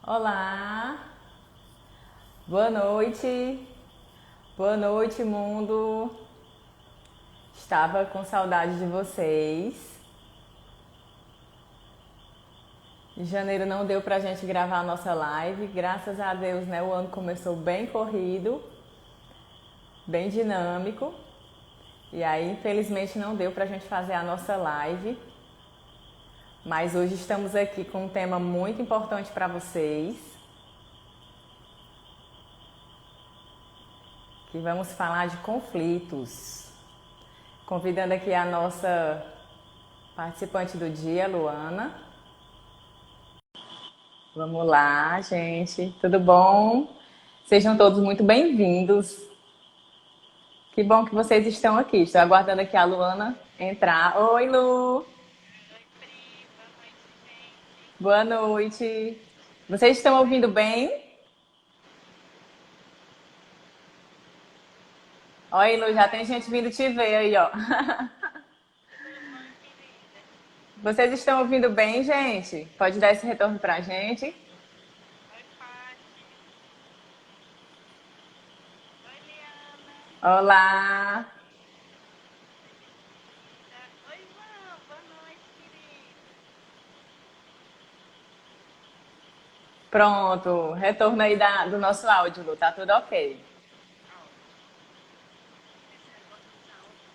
Olá, boa noite, mundo. Estava com saudade de vocês. Em janeiro não deu pra gente gravar a nossa live, graças a Deus, né? O ano começou bem corrido, bem dinâmico. E aí, infelizmente, não deu pra gente fazer a nossa live. Mas hoje estamos aqui com um tema muito importante para vocês. Que vamos falar de conflitos. Convidando aqui a nossa participante do dia, Luana. Vamos lá, gente. Tudo bom? Sejam todos muito bem-vindos. Que bom que vocês estão aqui. Estou aguardando aqui a Luana entrar. Oi, Lu. Boa noite. Vocês estão ouvindo bem? Oi, Lu, já tem gente vindo te ver aí, ó. Vocês estão ouvindo bem, gente? Pode dar esse retorno pra gente? Oi, Paty. Oi, Liana. Olá. Oi, João. Boa noite, querido. Pronto. Retorno aí do nosso áudio, Lu. Tá tudo ok. Esse negócio dos áudios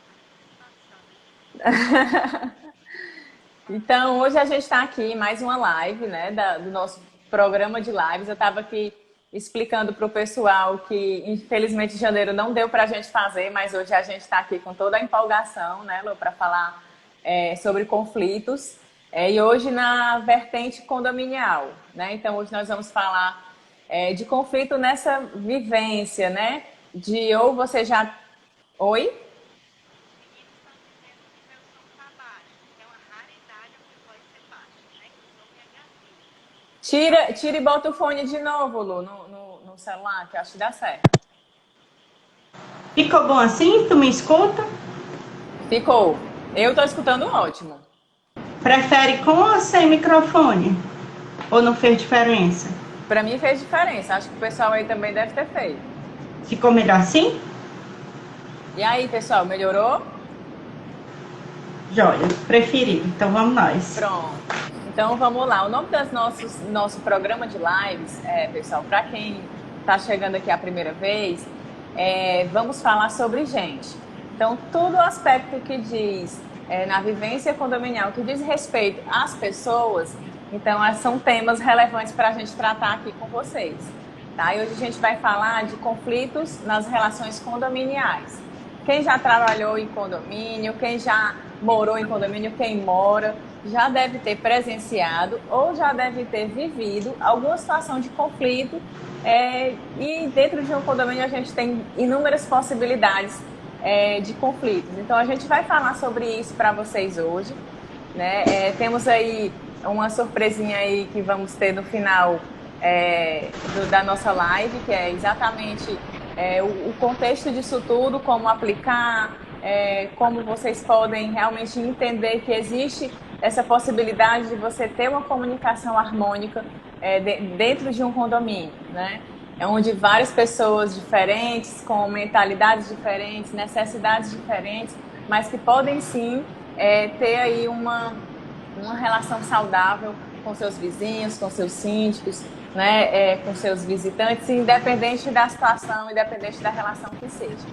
tá muito passado. Então, hoje a gente está aqui em mais uma live, né, do nosso programa de lives. Eu estava aqui explicando para o pessoal que, infelizmente, em janeiro não deu para a gente fazer, mas hoje a gente está aqui com toda a empolgação, né, Lu, para falar sobre conflitos. E hoje na vertente condominial, né? Então, hoje nós vamos falar de conflito nessa vivência, né? De ou você já. Oi? Os meninos estão dizendo que meu som tá baixo, que é uma raridade a minha voz ser baixa, né? Que o som é grave. Tira e bota o fone de novo, Lu, no celular, que eu acho que dá certo. Ficou bom assim? Tu me escuta? Ficou. Eu tô escutando ótimo. Prefere com ou sem microfone? Ou não fez diferença? Pra mim fez diferença. Acho que o pessoal aí também deve ter feito. Ficou melhor assim? E aí, pessoal, melhorou? Joia, preferido. Então vamos nós. Pronto. Então vamos lá. O nome do nosso programa de lives, pessoal, para quem está chegando aqui a primeira vez, vamos falar sobre gente. Então, todo o aspecto que diz na vivência condominial, que diz respeito às pessoas, então são temas relevantes para a gente tratar aqui com vocês. Tá? E hoje a gente vai falar de conflitos nas relações condominiais. Quem já trabalhou em condomínio, quem já morou em condomínio, quem mora, já deve ter presenciado ou já deve ter vivido alguma situação de conflito. E dentro de um condomínio a gente tem inúmeras possibilidades de conflitos. Então a gente vai falar sobre isso para vocês hoje, né? Temos aí uma surpresinha aí que vamos ter no final da nossa live, que é exatamente o contexto disso tudo, como aplicar, como vocês podem realmente entender que existe essa possibilidade de você ter uma comunicação harmônica dentro de um condomínio, né? É onde várias pessoas diferentes, com mentalidades diferentes, necessidades diferentes, mas que podem sim ter aí uma relação saudável com seus vizinhos, com seus síndicos, né, com seus visitantes, independente da situação, independente da relação que seja.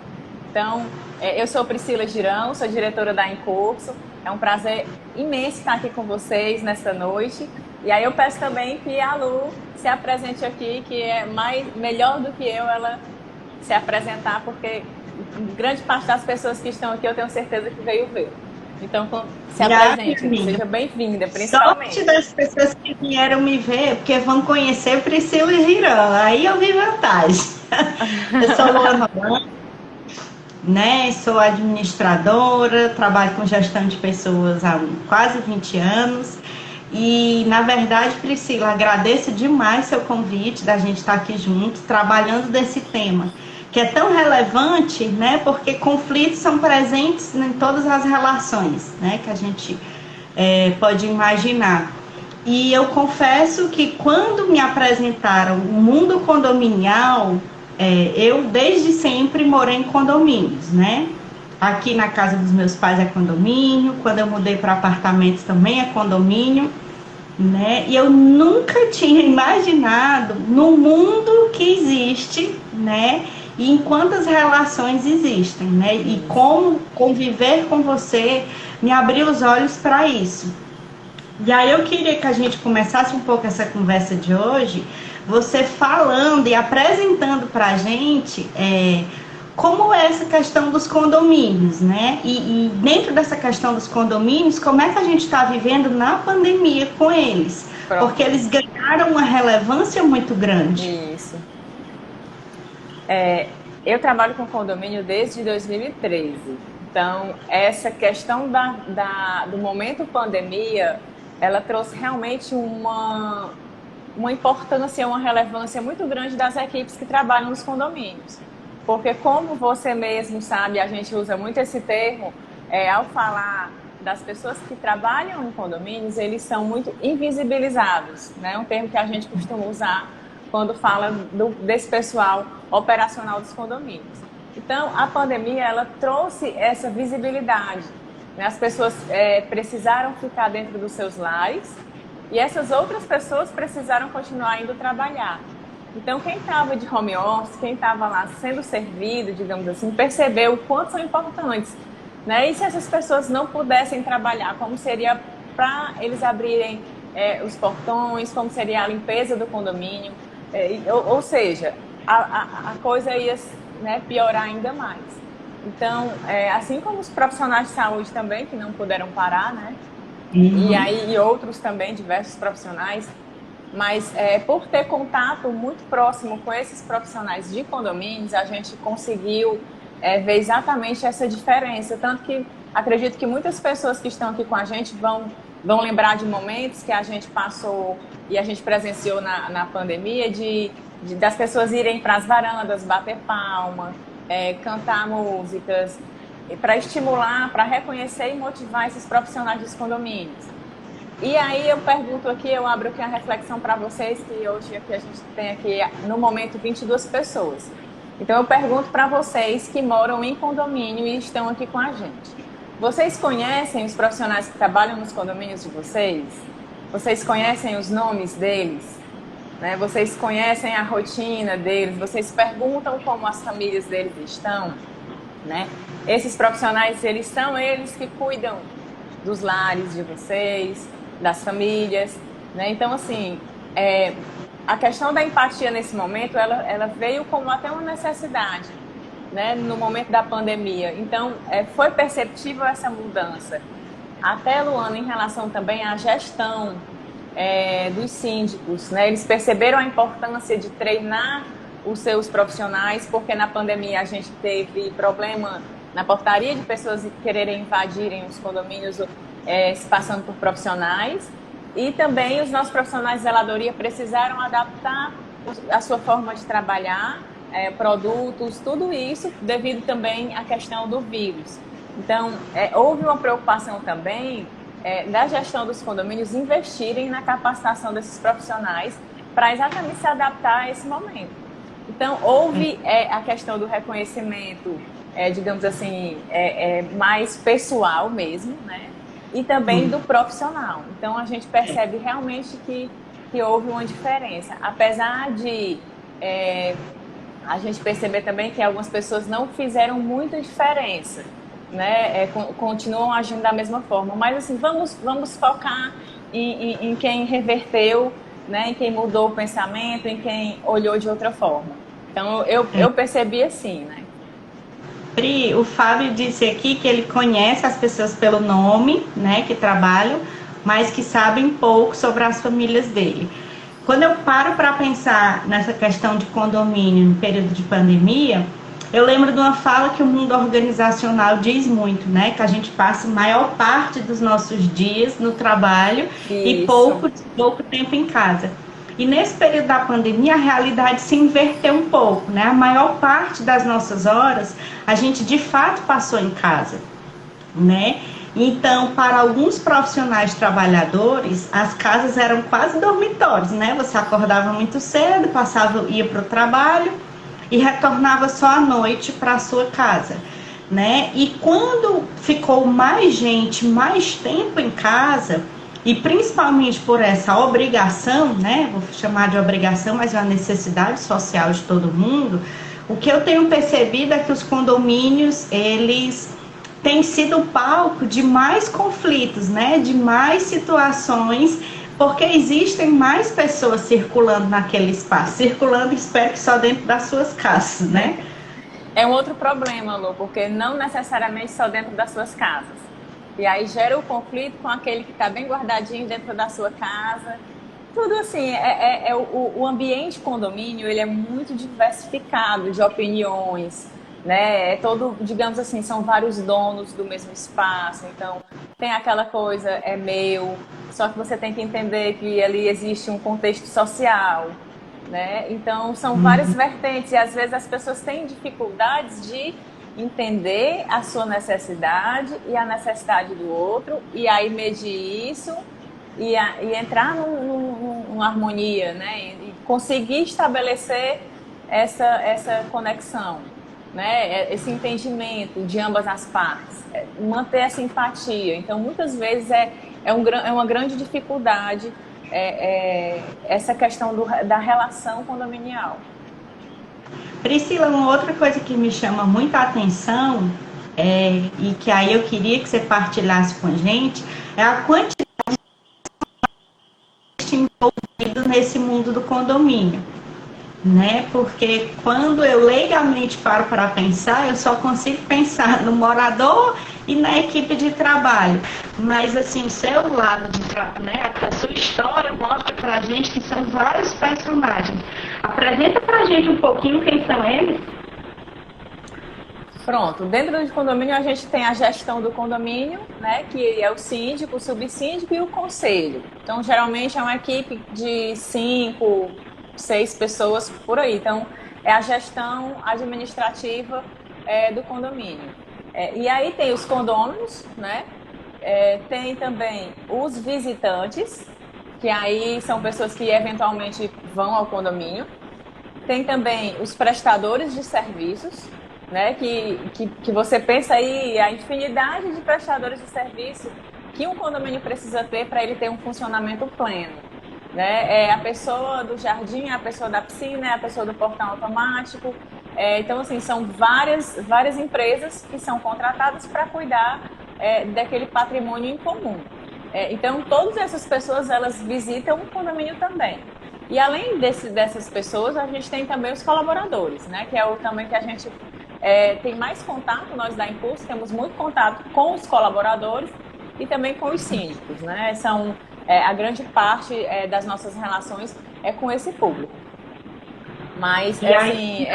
Então, eu sou Priscila Girão, sou diretora da Incurso. É um prazer imenso estar aqui com vocês nesta noite. E aí eu peço também que a Lu se apresente aqui, que é melhor do que eu ela se apresentar, porque grande parte das pessoas que estão aqui eu tenho certeza que veio ver. Então, se apresente, seja bem-vinda, principalmente. Sorte das pessoas que vieram me ver, porque vão conhecer Priscila Girão. Aí eu vi vantagem. Eu sou Luana Blanco, né? Sou administradora, trabalho com gestão de pessoas há quase 20 anos. E, na verdade, Priscila, agradeço demais seu convite da gente estar aqui juntos, trabalhando desse tema, que é tão relevante, né? Porque conflitos são presentes em todas as relações, né? Que a gente pode imaginar. E eu confesso que quando me apresentaram o mundo condominial, eu desde sempre morei em condomínios, né? Aqui na casa dos meus pais é condomínio, quando eu mudei para apartamentos também é condomínio, né? E eu nunca tinha imaginado no mundo que existe, né? E em quantas relações existem, né? E como conviver com você me abriu os olhos para isso. E aí eu queria que a gente começasse um pouco essa conversa de hoje, você falando e apresentando para a gente como é essa questão dos condomínios, né? E dentro dessa questão dos condomínios, como é que a gente está vivendo na pandemia com eles? Pronto. Porque eles ganharam uma relevância muito grande. Isso. Eu trabalho com condomínio desde 2013. Então, essa questão do momento pandemia, ela trouxe realmente uma importância, uma relevância muito grande das equipes que trabalham nos condomínios. Porque, como você mesmo sabe, a gente usa muito esse termo, ao falar das pessoas que trabalham em condomínios, eles são muito invisibilizados, né? Um termo que a gente costuma usar quando fala desse pessoal operacional dos condomínios. Então, a pandemia, ela trouxe essa visibilidade, né? As pessoas precisaram ficar dentro dos seus lares e essas outras pessoas precisaram continuar indo trabalhar. Então, quem estava de home office, quem estava lá sendo servido, digamos assim, percebeu o quanto são importantes, né? E se essas pessoas não pudessem trabalhar, como seria para eles abrirem os portões, como seria a limpeza do condomínio, ou seja, a coisa ia, né, piorar ainda mais. Então, assim como os profissionais de saúde também, que não puderam parar, né? Uhum. E outros também, diversos profissionais, mas por ter contato muito próximo com esses profissionais de condomínios, a gente conseguiu ver exatamente essa diferença. Tanto que acredito que muitas pessoas que estão aqui com a gente vão lembrar de momentos que a gente passou e a gente presenciou na pandemia, das pessoas irem para as varandas, bater palma, cantar músicas, para estimular, para reconhecer e motivar esses profissionais dos condomínios. E aí eu pergunto aqui, eu abro aqui a reflexão para vocês, que hoje aqui a gente tem aqui, no momento, 22 pessoas. Então eu pergunto para vocês que moram em condomínio e estão aqui com a gente. Vocês conhecem os profissionais que trabalham nos condomínios de vocês? Vocês conhecem os nomes deles? Né? Vocês conhecem a rotina deles? Vocês perguntam como as famílias deles estão? Né? Esses profissionais, eles são eles que cuidam dos lares de vocês, das famílias, né? Então, assim, a questão da empatia nesse momento, ela veio como até uma necessidade, né? No momento da pandemia. Então, foi perceptível essa mudança. Até, Luana, em relação também à gestão dos síndicos, né? Eles perceberam a importância de treinar os seus profissionais, porque na pandemia a gente teve problema na portaria de pessoas quererem invadirem os condomínios se passando por profissionais, e também os nossos profissionais de zeladoria precisaram adaptar a sua forma de trabalhar, produtos, tudo isso devido também à questão do vírus. Então, houve uma preocupação também da gestão dos condomínios investirem na capacitação desses profissionais para exatamente se adaptar a esse momento. Então, houve a questão do reconhecimento, digamos assim, mais pessoal mesmo, né? E também do profissional. Então, a gente percebe realmente que houve uma diferença. Apesar de a gente perceber também que algumas pessoas não fizeram muita diferença, né? Continuam agindo da mesma forma. Mas, assim, vamos focar em quem reverteu, né? Em quem mudou o pensamento, em quem olhou de outra forma. Então, eu percebi assim, né? Pri, o Fábio disse aqui que ele conhece as pessoas pelo nome, né, que trabalham, mas que sabem pouco sobre as famílias dele. Quando eu paro para pensar nessa questão de condomínio no período de pandemia, eu lembro de uma fala que o mundo organizacional diz muito, né, que a gente passa a maior parte dos nossos dias no trabalho e pouco tempo em casa. E nesse período da pandemia, a realidade se inverteu um pouco, né? A maior parte das nossas horas, a gente de fato passou em casa, né? Então, para alguns profissionais trabalhadores, as casas eram quase dormitórios, né? Você acordava muito cedo, ia para o trabalho e retornava só à noite para a sua casa, né? E quando ficou mais gente, mais tempo em casa, e principalmente por essa obrigação, né? Vou chamar de obrigação, mas é uma necessidade social de todo mundo. O que eu tenho percebido é que os condomínios, eles têm sido palco de mais conflitos, né? De mais situações, porque existem mais pessoas circulando naquele espaço. Circulando, espero que só dentro das suas casas, né? É um outro problema, Lu, porque não necessariamente só dentro das suas casas. E aí gera o conflito com aquele que está bem guardadinho dentro da sua casa. Tudo assim, o ambiente condomínio, ele é muito diversificado de opiniões, né? É todo, digamos assim, são vários donos do mesmo espaço. Então, tem aquela coisa, é meu, só que você tem que entender que ali existe um contexto social, né? Então, são várias vertentes e às vezes as pessoas têm dificuldades de entender a sua necessidade e a necessidade do outro e aí medir isso e entrar numa harmonia, né? E conseguir estabelecer essa conexão, né? Esse entendimento de ambas as partes, manter essa empatia. Então, muitas vezes é uma grande dificuldade essa questão da relação condominial. Priscila, uma outra coisa que me chama muita atenção, e que aí eu queria que você partilhasse com a gente, é a quantidade de envolvido nesse mundo do condomínio, né? Porque quando eu leigamente paro para pensar, eu só consigo pensar no morador e na equipe de trabalho. Mas assim, o seu lado de trabalho, né? A sua história mostra pra gente que são vários personagens. Apresenta pra gente um pouquinho quem são eles. Pronto, dentro do condomínio a gente tem a gestão do condomínio, né, que é o síndico, o subsíndico e o conselho. Então, geralmente é uma equipe de 5, 6 pessoas por aí. Então, é a gestão administrativa do condomínio. E aí tem os condôminos, né? Tem também os visitantes, que aí são pessoas que eventualmente vão ao condomínio. Tem também os prestadores de serviços, né? Que você pensa aí a infinidade de prestadores de serviço que um condomínio precisa ter para ele ter um funcionamento pleno, né? É a pessoa do jardim, é a pessoa da piscina, é a pessoa do portão automático. Então, assim, são várias empresas que são contratadas para cuidar daquele patrimônio em comum. Então, todas essas pessoas, elas visitam o condomínio também. E além dessas pessoas, a gente tem também os colaboradores, né? Que é também que a gente tem mais contato, nós da Impulso temos muito contato com os colaboradores e também com os síndicos, né? A grande parte das nossas relações é com esse público. Mas, assim,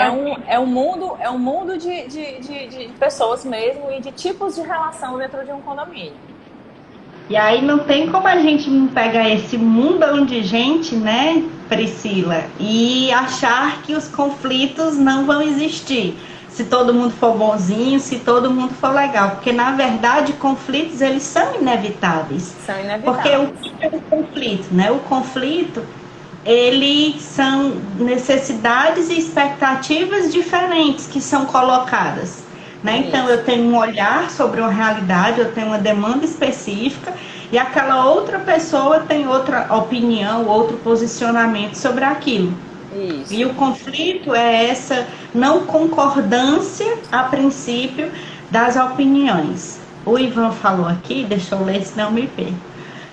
é um mundo de pessoas mesmo e de tipos de relação dentro de um condomínio. E aí não tem como a gente não pegar esse mundão de gente, né, Priscila, e achar que os conflitos não vão existir. Se todo mundo for bonzinho, se todo mundo for legal. Porque, na verdade, conflitos, eles são inevitáveis. São inevitáveis. Porque o que é o conflito, né? O conflito, eles são necessidades e expectativas diferentes que são colocadas, né? Então, eu tenho um olhar sobre uma realidade, eu tenho uma demanda específica e aquela outra pessoa tem outra opinião, outro posicionamento sobre aquilo. Isso. E o conflito é essa não concordância, a princípio, das opiniões. O Ivan falou aqui, deixa eu ler, senão me perco.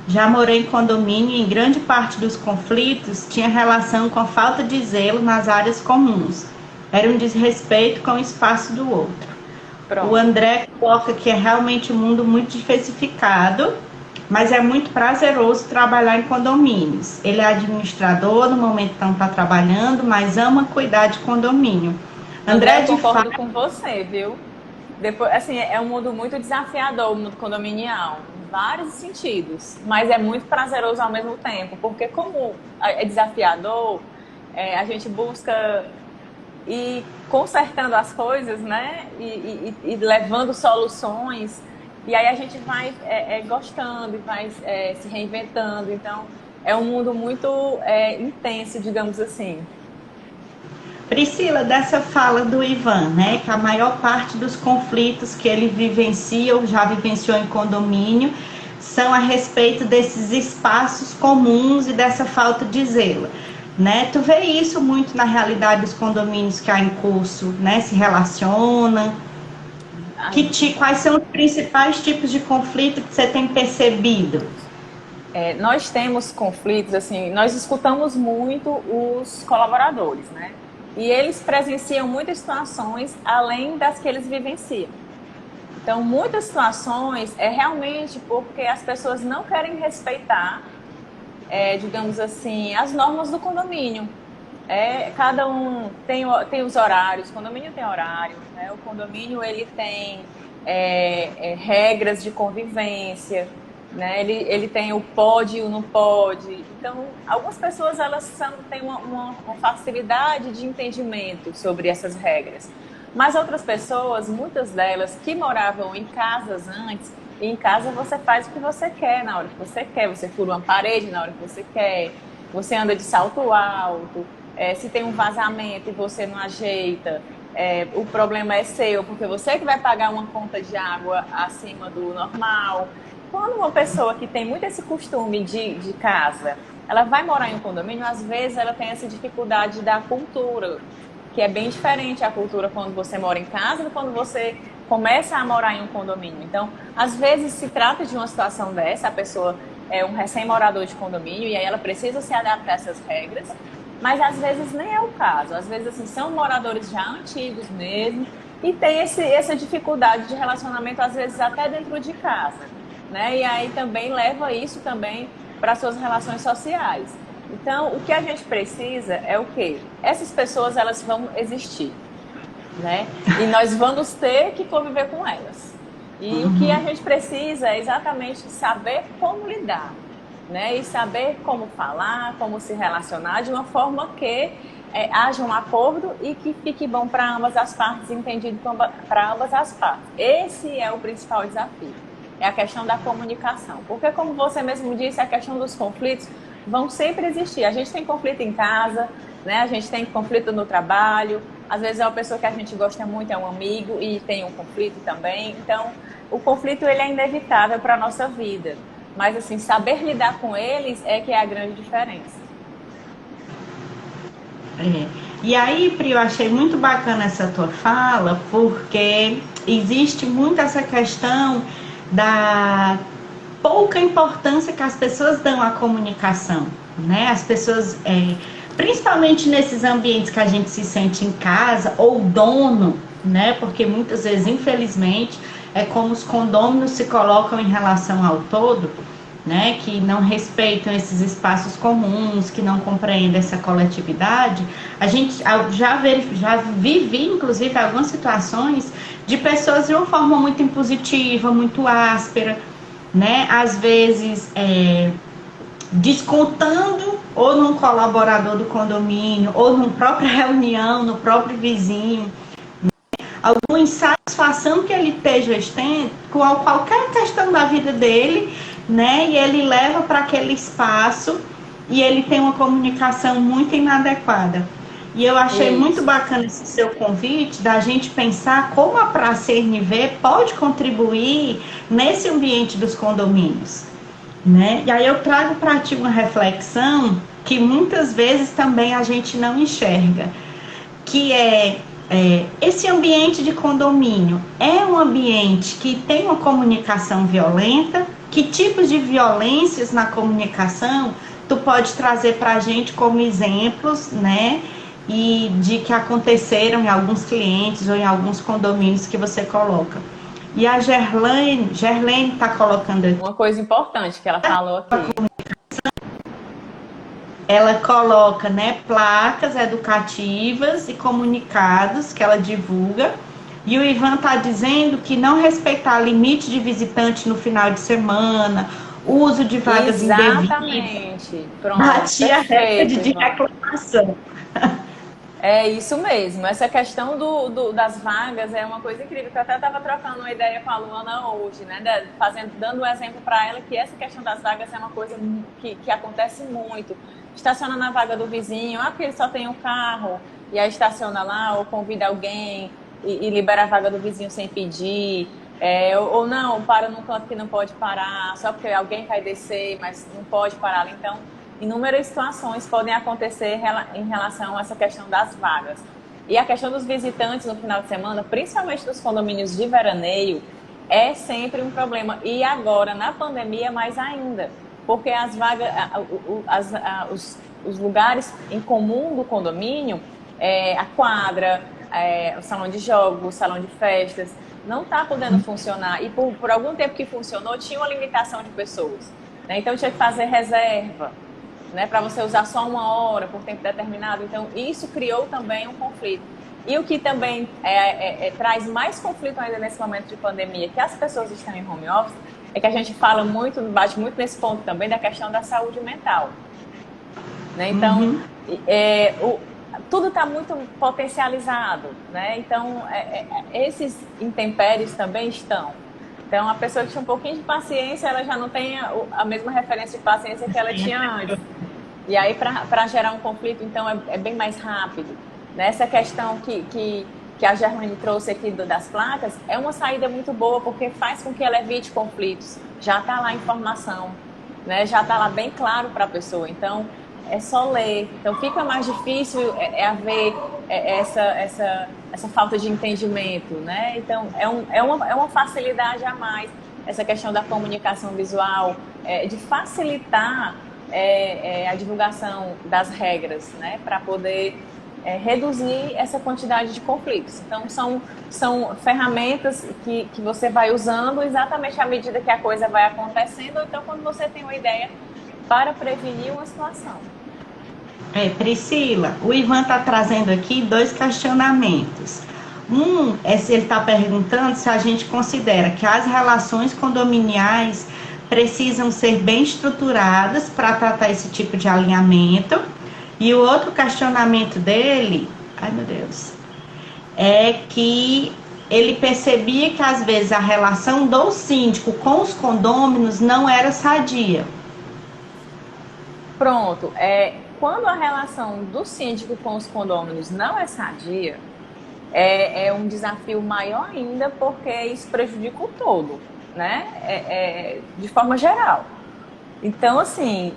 Já morei em condomínio e em grande parte dos conflitos tinha relação com a falta de zelo nas áreas comuns. Era um desrespeito com o espaço do outro. Pronto. O André coloca que é realmente um mundo muito diversificado, mas é muito prazeroso trabalhar em condomínios. Ele é administrador, no momento não está trabalhando, mas ama cuidar de condomínio. André, eu concordo com você, viu? Depois, assim, é um mundo muito desafiador, o mundo condominial, em vários sentidos, mas é muito prazeroso ao mesmo tempo, porque como é desafiador, a gente busca ir consertando as coisas, né? E levando soluções. E aí a gente vai gostando e vai se reinventando. Então, é um mundo muito intenso, digamos assim. Priscila, dessa fala do Ivan, né, que a maior parte dos conflitos que ele vivencia ou já vivenciou em condomínio são a respeito desses espaços comuns e dessa falta de zelo, né? Tu vê isso muito na realidade dos condomínios que há em curso, né? Se relaciona? Quais são os principais tipos de conflito que você tem percebido? Nós temos conflitos, assim, nós escutamos muito os colaboradores, né? E eles presenciam muitas situações além das que eles vivenciam. Então, muitas situações é realmente porque as pessoas não querem respeitar, digamos assim, as normas do condomínio. Cada um tem os horários, o condomínio tem horário, né? O condomínio ele tem regras de convivência, né? Ele tem o pode e o não pode. Então, algumas pessoas elas têm uma facilidade de entendimento sobre essas regras. Mas outras pessoas, muitas delas que moravam em casas antes, e em casa você faz o que você quer na hora que você quer, você fura uma parede na hora que você quer, você anda de salto alto, se tem um vazamento e você não ajeita, o problema é seu, porque você que vai pagar uma conta de água acima do normal. Quando uma pessoa que tem muito esse costume de casa, ela vai morar em um condomínio, às vezes ela tem essa dificuldade da cultura, que é bem diferente a cultura quando você mora em casa do quando você começa a morar em um condomínio. Então, às vezes se trata de uma situação dessa, a pessoa é um recém-morador de condomínio e aí ela precisa se adaptar a essas regras, mas às vezes nem é o caso. Às vezes, assim, são moradores já antigos mesmo e tem essa dificuldade de relacionamento, às vezes até dentro de casa, né? E aí também leva isso também para suas relações sociais. Então, o que a gente precisa é o quê? Essas pessoas, elas vão existir, né? E nós vamos ter que conviver com elas. E o que a gente precisa é exatamente saber como lidar, né? E saber como falar, como se relacionar de uma forma que haja um acordo e que fique bom para ambas as partes, entendido para ambas as partes. Esse é o principal desafio, é a questão da comunicação. Porque, como você mesmo disse, a questão dos conflitos vão sempre existir. A gente tem conflito em casa, né? A gente tem conflito no trabalho. Às vezes é uma pessoa que a gente gosta muito, é um amigo e tem um conflito também. Então, o conflito ele é inevitável para a nossa vida. Mas, assim, saber lidar com eles é que é a grande diferença. E aí, Pri, eu achei muito bacana essa tua fala, porque existe muito essa questão da pouca importância que as pessoas dão à comunicação, né? As pessoas, principalmente nesses ambientes que a gente se sente em casa ou dono, né? Porque muitas vezes, infelizmente, é como os condôminos se colocam em relação ao todo, né? Que não respeitam esses espaços comuns, que não compreendem essa coletividade. A gente já vivi, inclusive, algumas situações de pessoas de uma forma muito impositiva, muito áspera, né? Às vezes descontando ou num colaborador do condomínio, ou numa própria reunião, no próprio vizinho, alguma insatisfação que ele esteja tendo com qualquer questão da vida dele, né? E ele leva para aquele espaço e ele tem uma comunicação muito inadequada. E eu achei muito bacana esse seu convite da gente pensar como a Praça NV pode contribuir nesse ambiente dos condomínios, né? E aí eu trago para ti uma reflexão que muitas vezes também a gente não enxerga, que esse ambiente de condomínio é um ambiente que tem uma comunicação violenta. Que tipos de violências na comunicação tu pode trazer para a gente como exemplos, né? E de que aconteceram em alguns clientes ou em alguns condomínios que você coloca. E a Gerlane está colocando aqui. Uma coisa importante que ela falou aqui. Ela coloca, né, placas educativas e comunicados que ela divulga. E o Ivan está dizendo que não respeitar limite de visitante no final de semana, uso de vagas indevidas. Exatamente. Pronto, Batia recorde de reclamação. É isso mesmo. Essa questão das vagas é uma coisa incrível, que eu até estava trocando uma ideia com a Luana hoje, né? Dando um exemplo para ela que essa questão das vagas é uma coisa que acontece muito. Estaciona na vaga do vizinho, porque ele só tem um carro, e aí estaciona lá, ou convida alguém e libera a vaga do vizinho sem pedir. Ou não, para num canto que não pode parar, só porque alguém vai descer, mas não pode parar ali. Então, inúmeras situações podem acontecer em relação a essa questão das vagas. E a questão dos visitantes no final de semana, principalmente nos condomínios de veraneio, é sempre um problema. E agora, na pandemia, mais ainda. Porque as vagas, os lugares em comum do condomínio, a quadra, o salão de jogos, o salão de festas, não está podendo funcionar. E por algum tempo que funcionou, tinha uma limitação de pessoas, né? Então tinha que fazer reserva, né, para você usar só 1 hora por tempo determinado. Então isso criou também um conflito. E o que também traz mais conflito ainda nesse momento de pandemia, que as pessoas estão em home office, é que a gente fala muito, bate muito nesse ponto também da questão da saúde mental, né? Então tudo está muito potencializado, né? Então, esses intempéries também estão. Então, a pessoa que tinha um pouquinho de paciência, ela já não tem a mesma referência de paciência que ela tinha antes. E aí, para gerar um conflito, então, é bem mais rápido. Nessa questão que a Germaine trouxe aqui das placas, é uma saída muito boa, porque faz com que ela evite conflitos. Já está lá a informação, né? Já está lá bem claro para a pessoa. Então, é só ler. Então fica mais difícil haver essa falta de entendimento, né? Então é uma facilidade a mais essa questão da comunicação visual, de facilitar a divulgação das regras, né? Para poder reduzir essa quantidade de conflitos. Então são ferramentas que você vai usando exatamente à medida que a coisa vai acontecendo, ou então quando você tem uma ideia para prevenir uma situação. Priscila, o Ivan está trazendo aqui 2 questionamentos. Se ele está perguntando se a gente considera que as relações condominiais precisam ser bem estruturadas para tratar esse tipo de alinhamento. E o outro questionamento dele, ai meu Deus, é que ele percebia que às vezes a relação do síndico com os condôminos não era sadia. Pronto, quando a relação do síndico com os condôminos não é sadia, é um desafio maior ainda, porque isso prejudica o todo, né? De forma geral. Então, assim,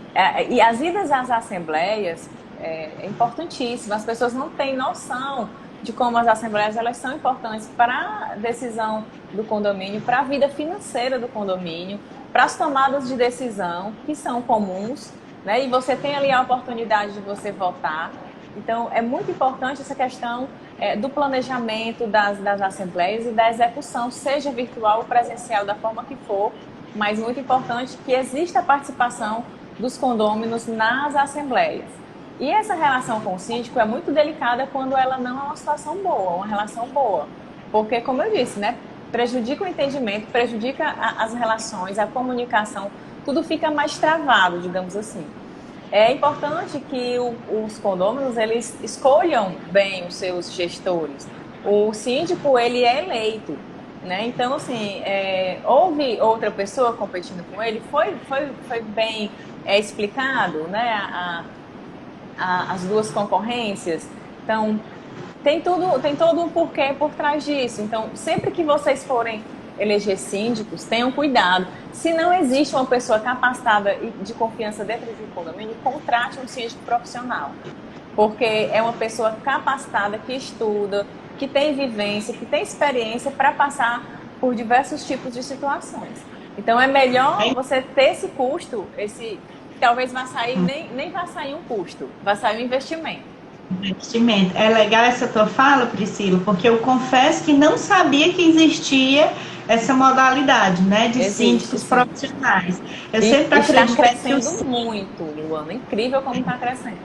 e as idas às assembleias é importantíssimo. As pessoas não têm noção de como as assembleias elas são importantes para a decisão do condomínio, para a vida financeira do condomínio, para as tomadas de decisão que são comuns, né? E você tem ali a oportunidade de você votar. Então, é muito importante essa questão do planejamento das assembleias e da execução, seja virtual ou presencial, da forma que for, mas muito importante que exista a participação dos condôminos nas assembleias. E essa relação com o síndico é muito delicada quando ela não é uma situação boa, uma relação boa. Porque, como eu disse, né, prejudica o entendimento, prejudica as relações, a comunicação, tudo fica mais travado, digamos assim. É importante que os condôminos eles escolham bem os seus gestores. O síndico ele é eleito, né? Então assim, houve outra pessoa competindo com ele, foi bem explicado, né? As 2 concorrências. Então tem todo um porquê por trás disso. Então sempre que vocês forem eleger síndicos, tenham cuidado. Se não existe uma pessoa capacitada e de confiança dentro de um condomínio, contrate um síndico profissional. Porque é uma pessoa capacitada que estuda, que tem vivência, que tem experiência para passar por diversos tipos de situações. Então é melhor você ter esse custo, talvez vai sair, nem vai sair um custo, vai sair um investimento. Investimento. É legal essa tua fala, Priscila, porque eu confesso que não sabia que existia essa modalidade, né, de síndicos profissionais. Eu sempre acredito que está crescendo muito, Luana. Incrível como está crescendo.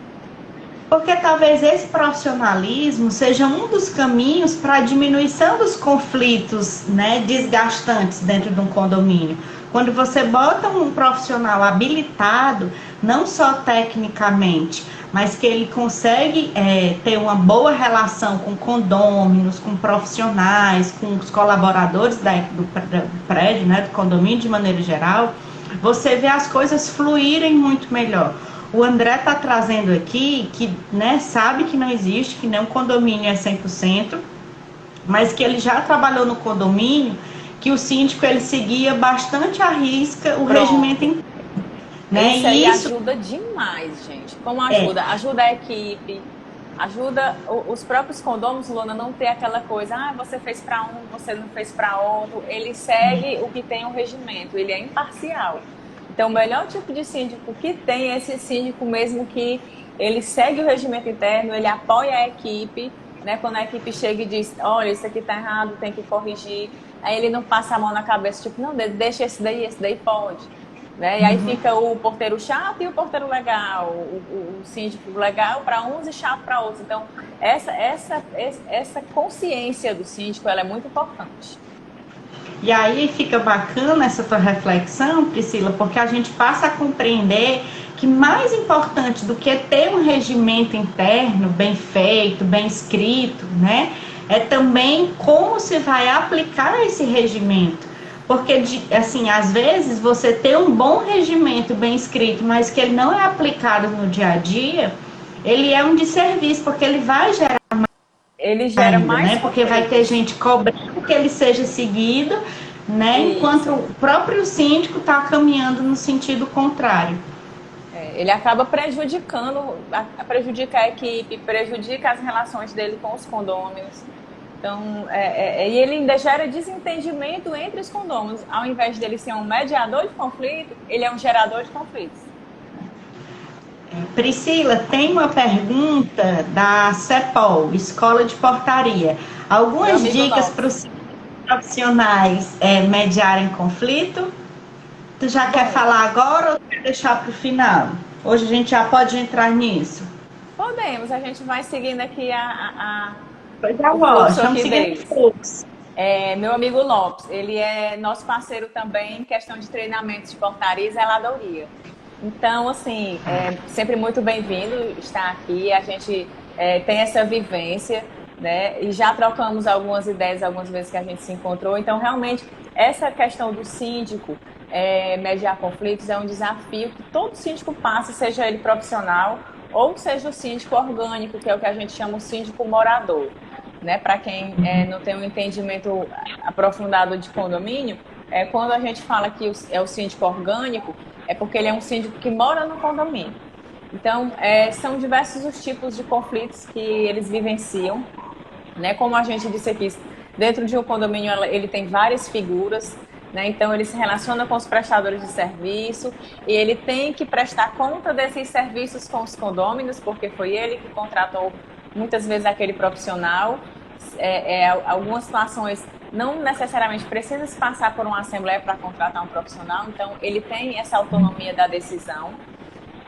Porque talvez esse profissionalismo seja um dos caminhos para a diminuição dos conflitos, né, desgastantes dentro de um condomínio. Quando você bota um profissional habilitado, não só tecnicamente, mas que ele consegue ter uma boa relação com condôminos, com profissionais, com os colaboradores do prédio, né, do condomínio de maneira geral, você vê as coisas fluírem muito melhor. O André está trazendo aqui que, né, sabe que não existe, que nenhum condomínio é 100%, mas que ele já trabalhou no condomínio, que o síndico ele seguia bastante à risca o regimento interno. Né? Isso aí ajuda demais, gente. Como ajuda? Ajuda a equipe, ajuda os próprios condôminos, Lona, não ter aquela coisa, você fez para um, você não fez para outro. Ele segue o que tem o regimento, ele é imparcial. Então, o melhor tipo de síndico que tem é esse síndico mesmo que ele segue o regimento interno, ele apoia a equipe, né? Quando a equipe chega e diz, olha, isso aqui tá errado, tem que corrigir. Aí ele não passa a mão na cabeça, tipo, não, deixa esse daí pode. Né? E aí fica o porteiro chato e o porteiro legal, o síndico legal para uns e chato para outros. Então, essa consciência do síndico, ela é muito importante. E aí fica bacana essa tua reflexão, Priscila, porque a gente passa a compreender que mais importante do que ter um regimento interno bem feito, bem escrito, né, é também como se vai aplicar esse regimento. Porque, assim, às vezes você ter um bom regimento bem escrito, mas que ele não é aplicado no dia a dia, ele é um desserviço, porque ele vai gerar mais. Ele gera ainda, mais. Né? Porque vai ter gente cobrando que ele seja seguido, né? Enquanto o próprio síndico está caminhando no sentido contrário. Ele acaba prejudicando, prejudica a equipe, prejudica as relações dele com os condôminos. Então, e ele ainda gera desentendimento entre os condôminos. Ao invés dele ser um mediador de conflito, ele é um gerador de conflitos. Priscila, tem uma pergunta da CEPOL, Escola de Portaria. Algumas dicas para os profissionais mediarem conflito? Tu já quer falar agora ou quer deixar para o final? Hoje a gente já pode entrar nisso? Podemos, a gente vai seguindo aqui Pois é, vamos seguir o fluxo. Meu amigo Lopes, ele é nosso parceiro também em questão de treinamentos de portaria e zeladoria. Então, assim, sempre muito bem-vindo estar aqui. A gente tem essa vivência, né? E já trocamos algumas ideias algumas vezes que a gente se encontrou. Então, realmente, essa questão do síndico mediar conflitos é um desafio que todo síndico passa, seja ele profissional ou seja o síndico orgânico, que é o que a gente chama o síndico morador. Né? Para quem não tem um entendimento aprofundado de condomínio, quando a gente fala que é o síndico orgânico, é porque ele é um síndico que mora no condomínio. Então, são diversos os tipos de conflitos que eles vivenciam. Né? Como a gente disse aqui, dentro de um condomínio ele tem várias figuras, né? Então ele se relaciona com os prestadores de serviço e ele tem que prestar conta desses serviços com os condôminos, porque foi ele que contratou muitas vezes aquele profissional. Algumas situações não necessariamente precisa se passar por uma assembleia para contratar um profissional, então ele tem essa autonomia da decisão.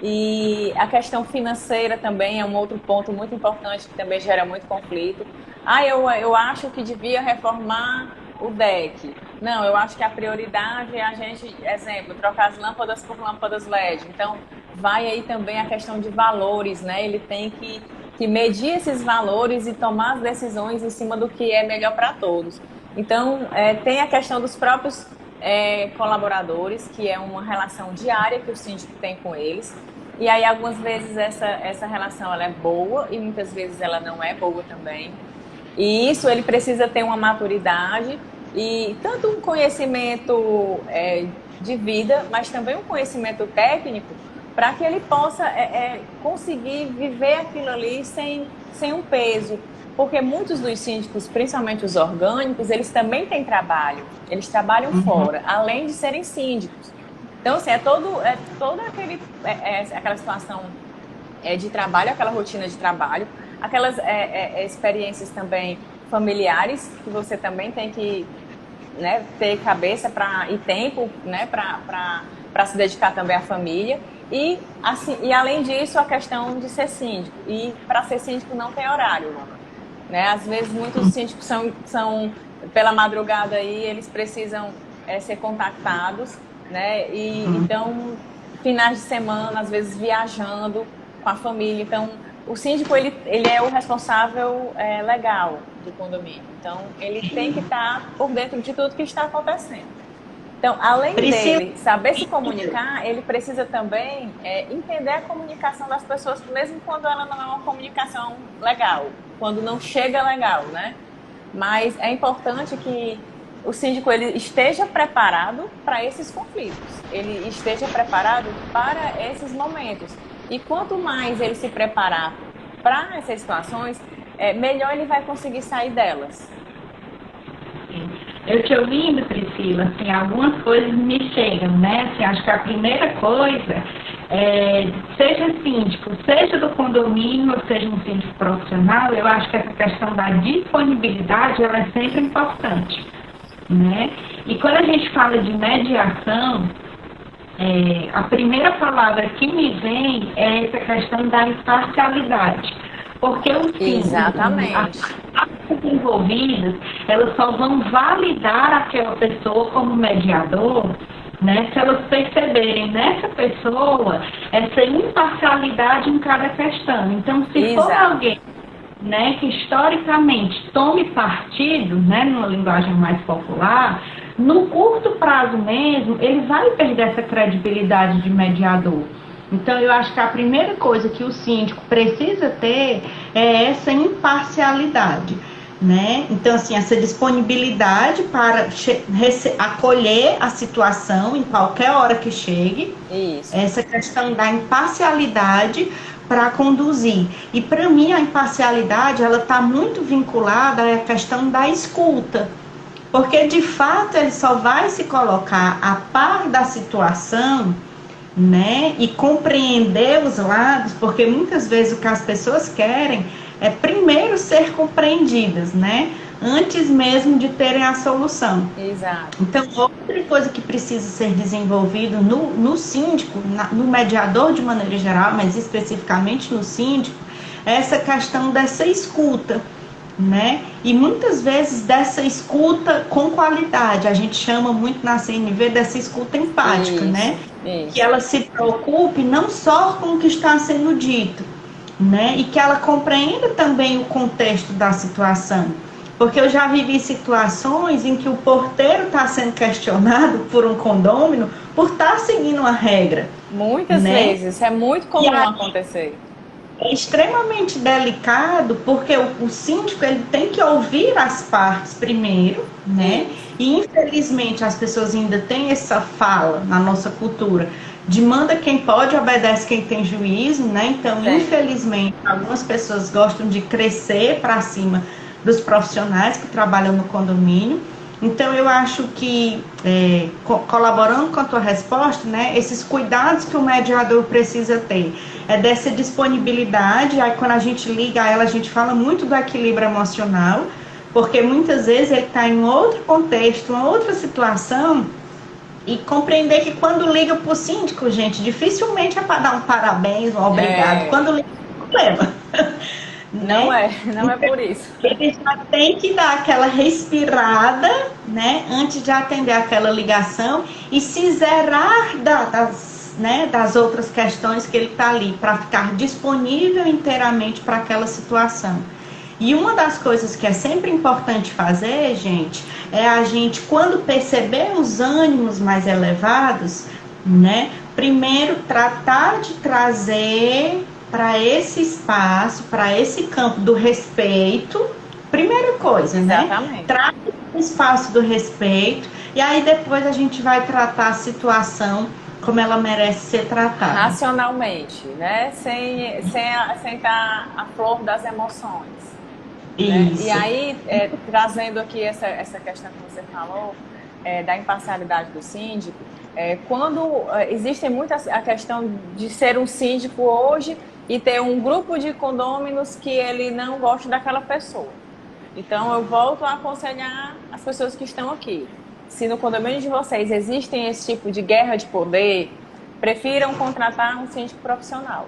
E a questão financeira também é um outro ponto muito importante que também gera muito conflito. Eu acho que devia reformar o deck. Não, eu acho que a prioridade é a gente, exemplo, trocar as lâmpadas por lâmpadas LED. Então, vai aí também a questão de valores, né? Ele tem que medir esses valores e tomar as decisões em cima do que é melhor para todos. Então, tem a questão dos próprios colaboradores, que é uma relação diária que o síndico tem com eles. E aí, algumas vezes, essa relação ela é boa e muitas vezes ela não é boa também. E isso ele precisa ter uma maturidade e tanto um conhecimento de vida, mas também um conhecimento técnico para que ele possa conseguir viver aquilo ali sem um peso. Porque muitos dos síndicos, principalmente os orgânicos, eles também têm trabalho, eles trabalham fora, além de serem síndicos. Então, assim, toda aquela situação de trabalho, aquela rotina de trabalho, aquelas experiências também familiares, que você também tem que ter cabeça e tempo para se dedicar também à família. E além disso, a questão de ser síndico. E para ser síndico não tem horário, Lona. Né? Às vezes muitos síndicos são pela madrugada aí, eles precisam ser contactados, né? E então, finais de semana, às vezes viajando com com a família. Então, o síndico, ele é o responsável legal do condomínio. Então, ele tem que estar por dentro de tudo que está acontecendo. Então, além dele saber se comunicar, ele precisa também entender a comunicação das pessoas, mesmo quando ela não é uma comunicação legal, quando não chega legal, né? Mas é importante que o síndico ele esteja preparado para esses conflitos, ele esteja preparado para esses momentos. E quanto mais ele se preparar para essas situações, melhor ele vai conseguir sair delas. Eu te ouvindo, Priscila, assim, algumas coisas me chegam, né? Assim, acho que a primeira coisa seja síndico, seja do condomínio, ou seja um síndico profissional, eu acho que essa questão da disponibilidade, ela é sempre importante, né? E quando a gente fala de mediação, a primeira palavra que me vem é essa questão da imparcialidade. Porque o síndico, as partes envolvidas, elas só vão validar aquela pessoa como mediador, né, se elas perceberem nessa pessoa essa imparcialidade em cada questão. Então, se for alguém, né, que historicamente tome partido, né, numa linguagem mais popular, no curto prazo mesmo, ele vai perder essa credibilidade de mediador. Então, eu acho que a primeira coisa que o síndico precisa ter é essa imparcialidade, né? Então, assim, essa disponibilidade para acolher a situação em qualquer hora que chegue. Isso. Essa questão da imparcialidade para conduzir. E, para mim, a imparcialidade, ela está muito vinculada à questão da escuta. Porque, de fato, ele só vai se colocar a par da situação, né, e compreender os lados, porque muitas vezes o que as pessoas querem é primeiro ser compreendidas, né, antes mesmo de terem a solução. Exato. Então, outra coisa que precisa ser desenvolvido no síndico, no mediador de maneira geral, mas especificamente no síndico, é essa questão dessa escuta, né? E muitas vezes dessa escuta com qualidade, a gente chama muito na CNV dessa escuta empática, né? Isso. Que ela se preocupe não só com o que está sendo dito, né? E que ela compreenda também o contexto da situação. Porque eu já vivi situações em que o porteiro está sendo questionado por um condômino por estar seguindo uma regra. Muitas vezes, isso é muito comum acontecer. É extremamente delicado, porque o síndico ele tem que ouvir as partes primeiro, né? E infelizmente as pessoas ainda têm essa fala na nossa cultura de manda quem pode, obedece quem tem juízo, né? Então, infelizmente, algumas pessoas gostam de crescer para cima dos profissionais que trabalham no condomínio. Então, eu acho que, colaborando com a tua resposta, né, esses cuidados que o mediador precisa ter, é dessa disponibilidade. Aí, quando a gente liga a ela, a gente fala muito do equilíbrio emocional, porque muitas vezes ele está em outro contexto, uma outra situação, e compreender que quando liga para o síndico, gente, dificilmente é para dar um parabéns, um obrigado. Quando liga, é problema. Não é por isso. Ele já tem que dar aquela respirada, né, antes de atender aquela ligação e se zerar das outras questões que ele está ali, para ficar disponível inteiramente para aquela situação. E uma das coisas que é sempre importante fazer, gente, é a gente, quando perceber os ânimos mais elevados, né, primeiro tratar de trazer para esse espaço, para esse campo do respeito, primeira coisa, exatamente, né? Trata o espaço do respeito, e aí depois a gente vai tratar a situação como ela merece ser tratada. Racionalmente, né? Sem estar a flor das emoções. Isso. Né? E aí, trazendo aqui essa questão que você falou, da imparcialidade do síndico, quando existe muito a questão de ser um síndico hoje e ter um grupo de condôminos que ele não gosta daquela pessoa. Então, eu volto a aconselhar as pessoas que estão aqui. Se no condomínio de vocês existem esse tipo de guerra de poder, prefiram contratar um síndico profissional.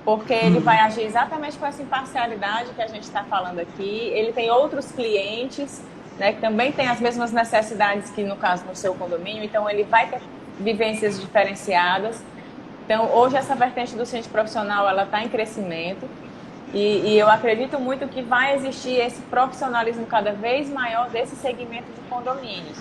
Porque ele vai agir exatamente com essa imparcialidade que a gente está falando aqui. Ele tem outros clientes, né, que também têm as mesmas necessidades que, no caso, no seu condomínio. Então, ele vai ter vivências diferenciadas. Então, hoje essa vertente do síndico profissional, ela está em crescimento e eu acredito muito que vai existir esse profissionalismo cada vez maior desse segmento de condomínios.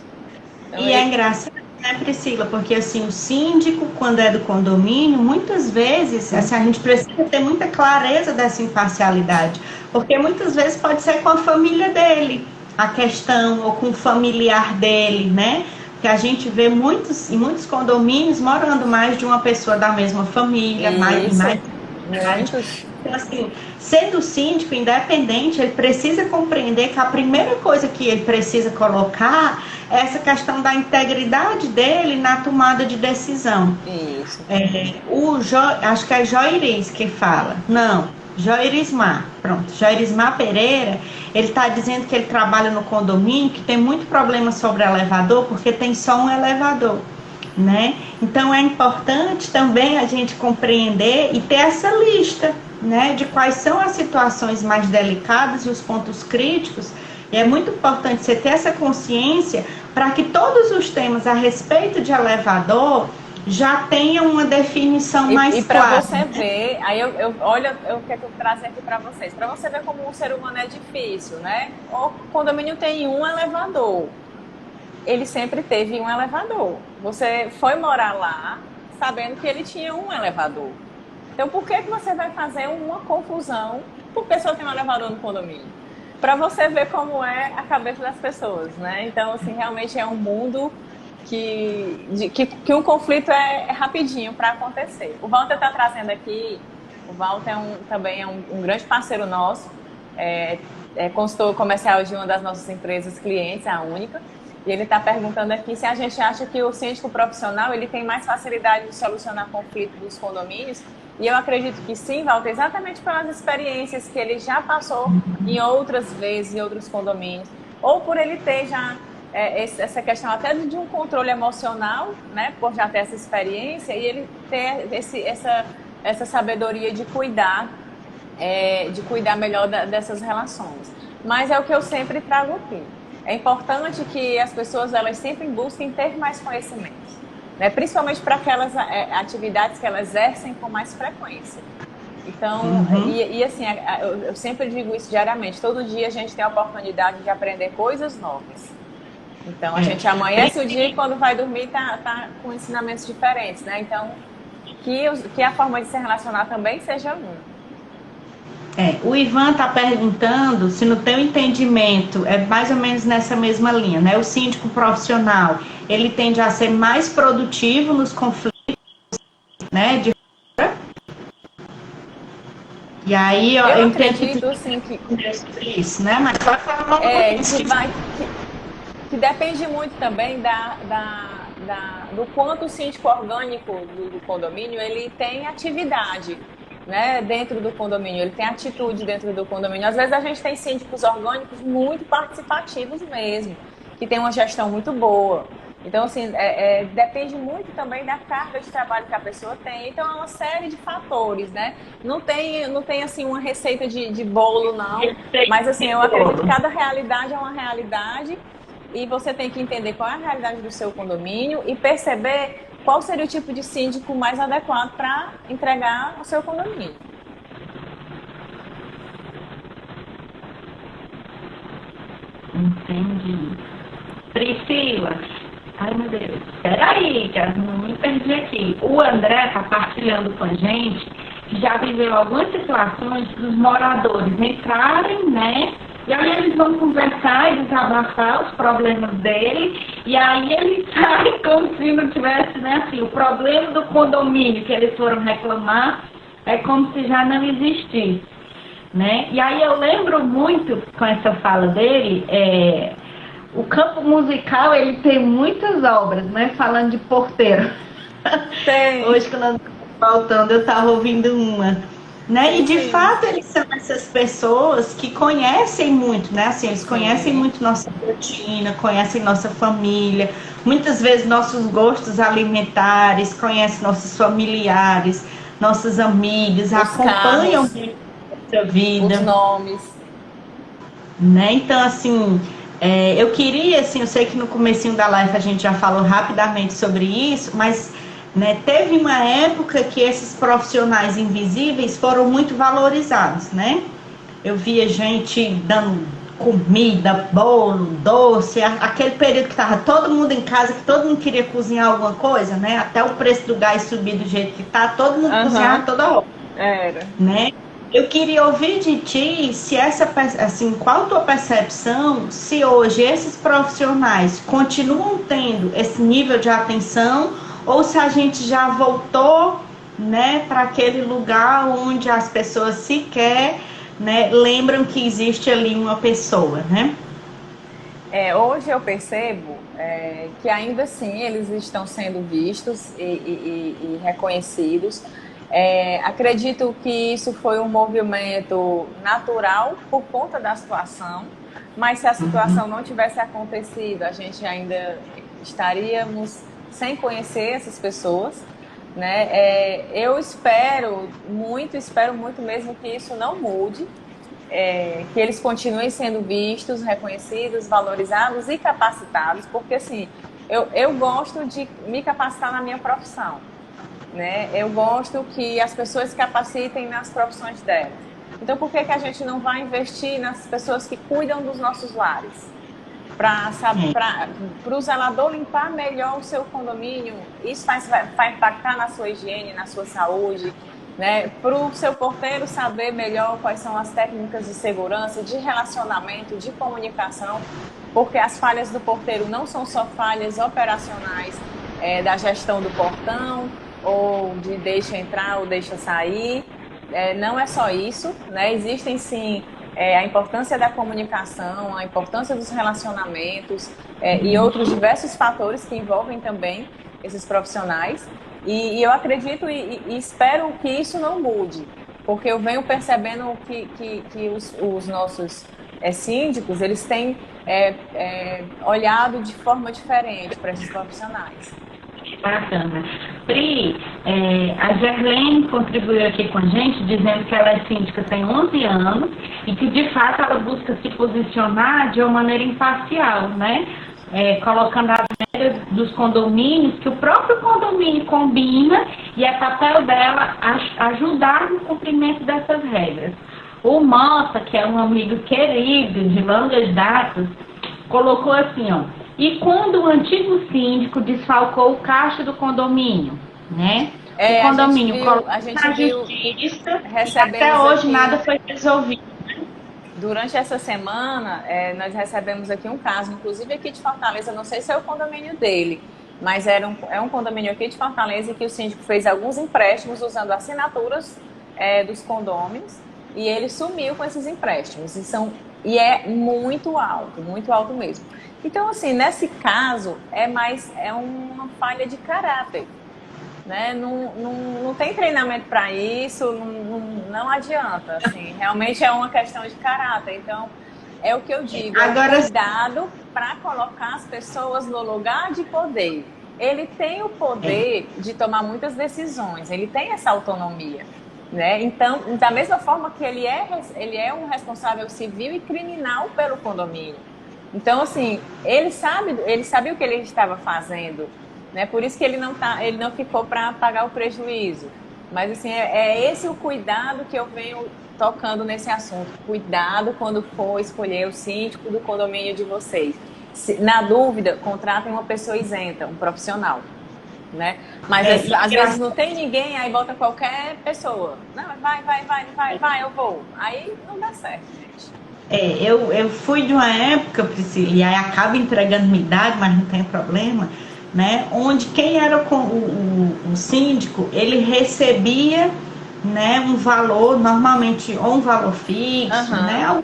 Então, E é engraçado, né, Priscila? Porque assim, o síndico, quando é do condomínio, muitas vezes assim, a gente precisa ter muita clareza dessa imparcialidade, porque muitas vezes pode ser com a família dele a questão, ou com o familiar dele, né? Que a gente vê em muitos condomínios morando mais de uma pessoa da mesma família, mais. Muitos. Então, assim, sendo síndico independente, ele precisa compreender que a primeira coisa que ele precisa colocar é essa questão da integridade dele na tomada de decisão. Isso. Acho que é Joiris que fala. Não, Joirismar. Pronto, Joirismar Pereira, ele está dizendo que ele trabalha no condomínio, que tem muito problema sobre elevador, porque tem só um elevador, né? Então é importante também a gente compreender e ter essa lista, né, de quais são as situações mais delicadas e os pontos críticos. E é muito importante você ter essa consciência para que todos os temas a respeito de elevador já tenham uma definição mais clara. E para você ver, aí olha o que eu trago aqui para vocês, para você ver como o ser humano é difícil, né? O condomínio tem um elevador, ele sempre teve um elevador. Você foi morar lá sabendo que ele tinha um elevador. Então, por que você vai fazer uma confusão porque só tem um elevador no condomínio? Para você ver como é a cabeça das pessoas, né? Então, assim, realmente é um mundo que um conflito é rapidinho para acontecer. O Walter está trazendo aqui, o Walter também é um grande parceiro nosso, é consultor comercial de uma das nossas empresas clientes, a Única, e ele está perguntando aqui se a gente acha que o síndico profissional ele tem mais facilidade de solucionar conflitos dos condomínios. E eu acredito que sim, Walter, exatamente pelas experiências que ele já passou em outras vezes, em outros condomínios, ou por ele ter já essa questão até de um controle emocional, né, por já ter essa experiência, e ele ter essa sabedoria de cuidar melhor dessas relações. Mas é o que eu sempre trago aqui. É importante que as pessoas elas sempre busquem ter mais conhecimentos, né? Principalmente para aquelas atividades que elas exercem com mais frequência. Então, assim, eu sempre digo isso diariamente, todo dia a gente tem a oportunidade de aprender coisas novas. Então, a gente amanhece o dia e quando vai dormir tá com ensinamentos diferentes, né? Então, que a forma de se relacionar também seja um. O Ivan está perguntando se no teu entendimento é mais ou menos nessa mesma linha, né? O síndico profissional, ele tende a ser mais produtivo nos conflitos, né? E aí eu acredito assim que isso, né? Mas vai falar que depende muito também do quanto o síndico orgânico do condomínio ele tem atividade, né, dentro do condomínio, ele tem atitude dentro do condomínio. Às vezes a gente tem síndicos orgânicos muito participativos mesmo, que tem uma gestão muito boa. Então, assim, depende muito também da carga de trabalho que a pessoa tem. Então, é uma série de fatores, né? Não tem assim, uma receita de bolo, não. Mas, assim, eu acredito que cada realidade é uma realidade e você tem que entender qual é a realidade do seu condomínio e perceber qual seria o tipo de síndico mais adequado para entregar o seu condomínio. Entendi. Priscila, ai meu Deus, peraí, que eu não me perdi aqui. O André está partilhando com a gente que já viveu algumas situações dos moradores entrarem, né? E aí eles vão conversar e desabafar os problemas dele, e aí ele sai como se não tivesse, né, assim, o problema do condomínio que eles foram reclamar é como se já não existisse, né? E aí eu lembro muito com essa fala dele, o campo musical ele tem muitas obras, né? Falando de porteiro. Tem. Hoje que nós estamos faltando, eu estava ouvindo uma. Né? E de fato eles são essas pessoas que conhecem muito, né? Assim, eles conhecem muito nossa rotina, conhecem nossa família, muitas vezes nossos gostos alimentares, conhecem nossos familiares, nossos amigos, acompanham nossa vida. Os nomes. Né? Então, assim, eu queria, assim, eu sei que no comecinho da live a gente já falou rapidamente sobre isso, mas né? Teve uma época que esses profissionais invisíveis foram muito valorizados, né? Eu via gente dando comida, bolo, doce, aquele período que estava todo mundo em casa, que todo mundo queria cozinhar alguma coisa, né? Até o preço do gás subir do jeito que tá, todo mundo cozinhava toda hora. Era. Né? Eu queria ouvir de ti se assim, qual a tua percepção, se hoje esses profissionais continuam tendo esse nível de atenção ou se a gente já voltou, né, para aquele lugar onde as pessoas sequer, né, lembram que existe ali uma pessoa, né? Hoje eu percebo que ainda assim eles estão sendo vistos e reconhecidos. Acredito que isso foi um movimento natural por conta da situação, mas se a situação não tivesse acontecido, a gente ainda estaríamos sem conhecer essas pessoas, né? Eu espero muito mesmo que isso não mude, que eles continuem sendo vistos, reconhecidos, valorizados e capacitados, porque assim, eu gosto de me capacitar na minha profissão. Né? Eu gosto que as pessoas se capacitem nas profissões delas. Então, por que a gente não vai investir nas pessoas que cuidam dos nossos lares? Para o zelador limpar melhor o seu condomínio, isso vai impactar na sua higiene, na sua saúde. Né? Para o seu porteiro saber melhor quais são as técnicas de segurança, de relacionamento, de comunicação, porque as falhas do porteiro não são só falhas operacionais da gestão do portão, ou de deixa entrar ou deixa sair, não é só isso, né? Existem sim a importância da comunicação, a importância dos relacionamentos e outros diversos fatores que envolvem também esses profissionais, e eu acredito e espero que isso não mude, porque eu venho percebendo que os nossos síndicos, eles têm olhado de forma diferente para esses profissionais. Bacana. Pri, a Gerlene contribuiu aqui com a gente, dizendo que ela é síndica tem 11 anos e que, de fato, ela busca se posicionar de uma maneira imparcial, né? Colocando as regras dos condomínios, que o próprio condomínio combina, e é papel dela ajudar no cumprimento dessas regras. O Mota, que é um amigo querido de longas datas, colocou assim, ó: e quando o antigo síndico desfalcou o caixa do condomínio, né? O condomínio colocou na justiça e até hoje nada foi resolvido. Durante essa semana, nós recebemos aqui um caso, inclusive aqui de Fortaleza, não sei se é o condomínio dele, mas é um condomínio aqui de Fortaleza que o síndico fez alguns empréstimos usando assinaturas dos condôminos e ele sumiu com esses empréstimos. E é muito alto mesmo. Então, assim, nesse caso, é uma falha de caráter, né? Não tem treinamento para isso, não adianta, assim, realmente é uma questão de caráter. Então, é o que eu digo, agora, cuidado para colocar as pessoas no lugar de poder. Ele tem o poder de tomar muitas decisões, ele tem essa autonomia, né? Então, da mesma forma que ele é um responsável civil e criminal pelo condomínio. Então, assim, ele sabia o que ele estava fazendo, né? Por isso que ele não ficou para pagar o prejuízo. Mas, assim, é esse o cuidado que eu venho tocando nesse assunto. Cuidado quando for escolher o síndico do condomínio de vocês. Na dúvida, contratem uma pessoa isenta, um profissional, né? Mas às vezes não tem ninguém, aí bota qualquer pessoa. Não, vai, eu vou. Aí não dá certo, gente. Eu fui de uma época, Priscila, e aí acaba entregando minha idade, mas não tem problema, né? Onde quem era o síndico, ele recebia, né, um valor, normalmente, ou um valor fixo, né?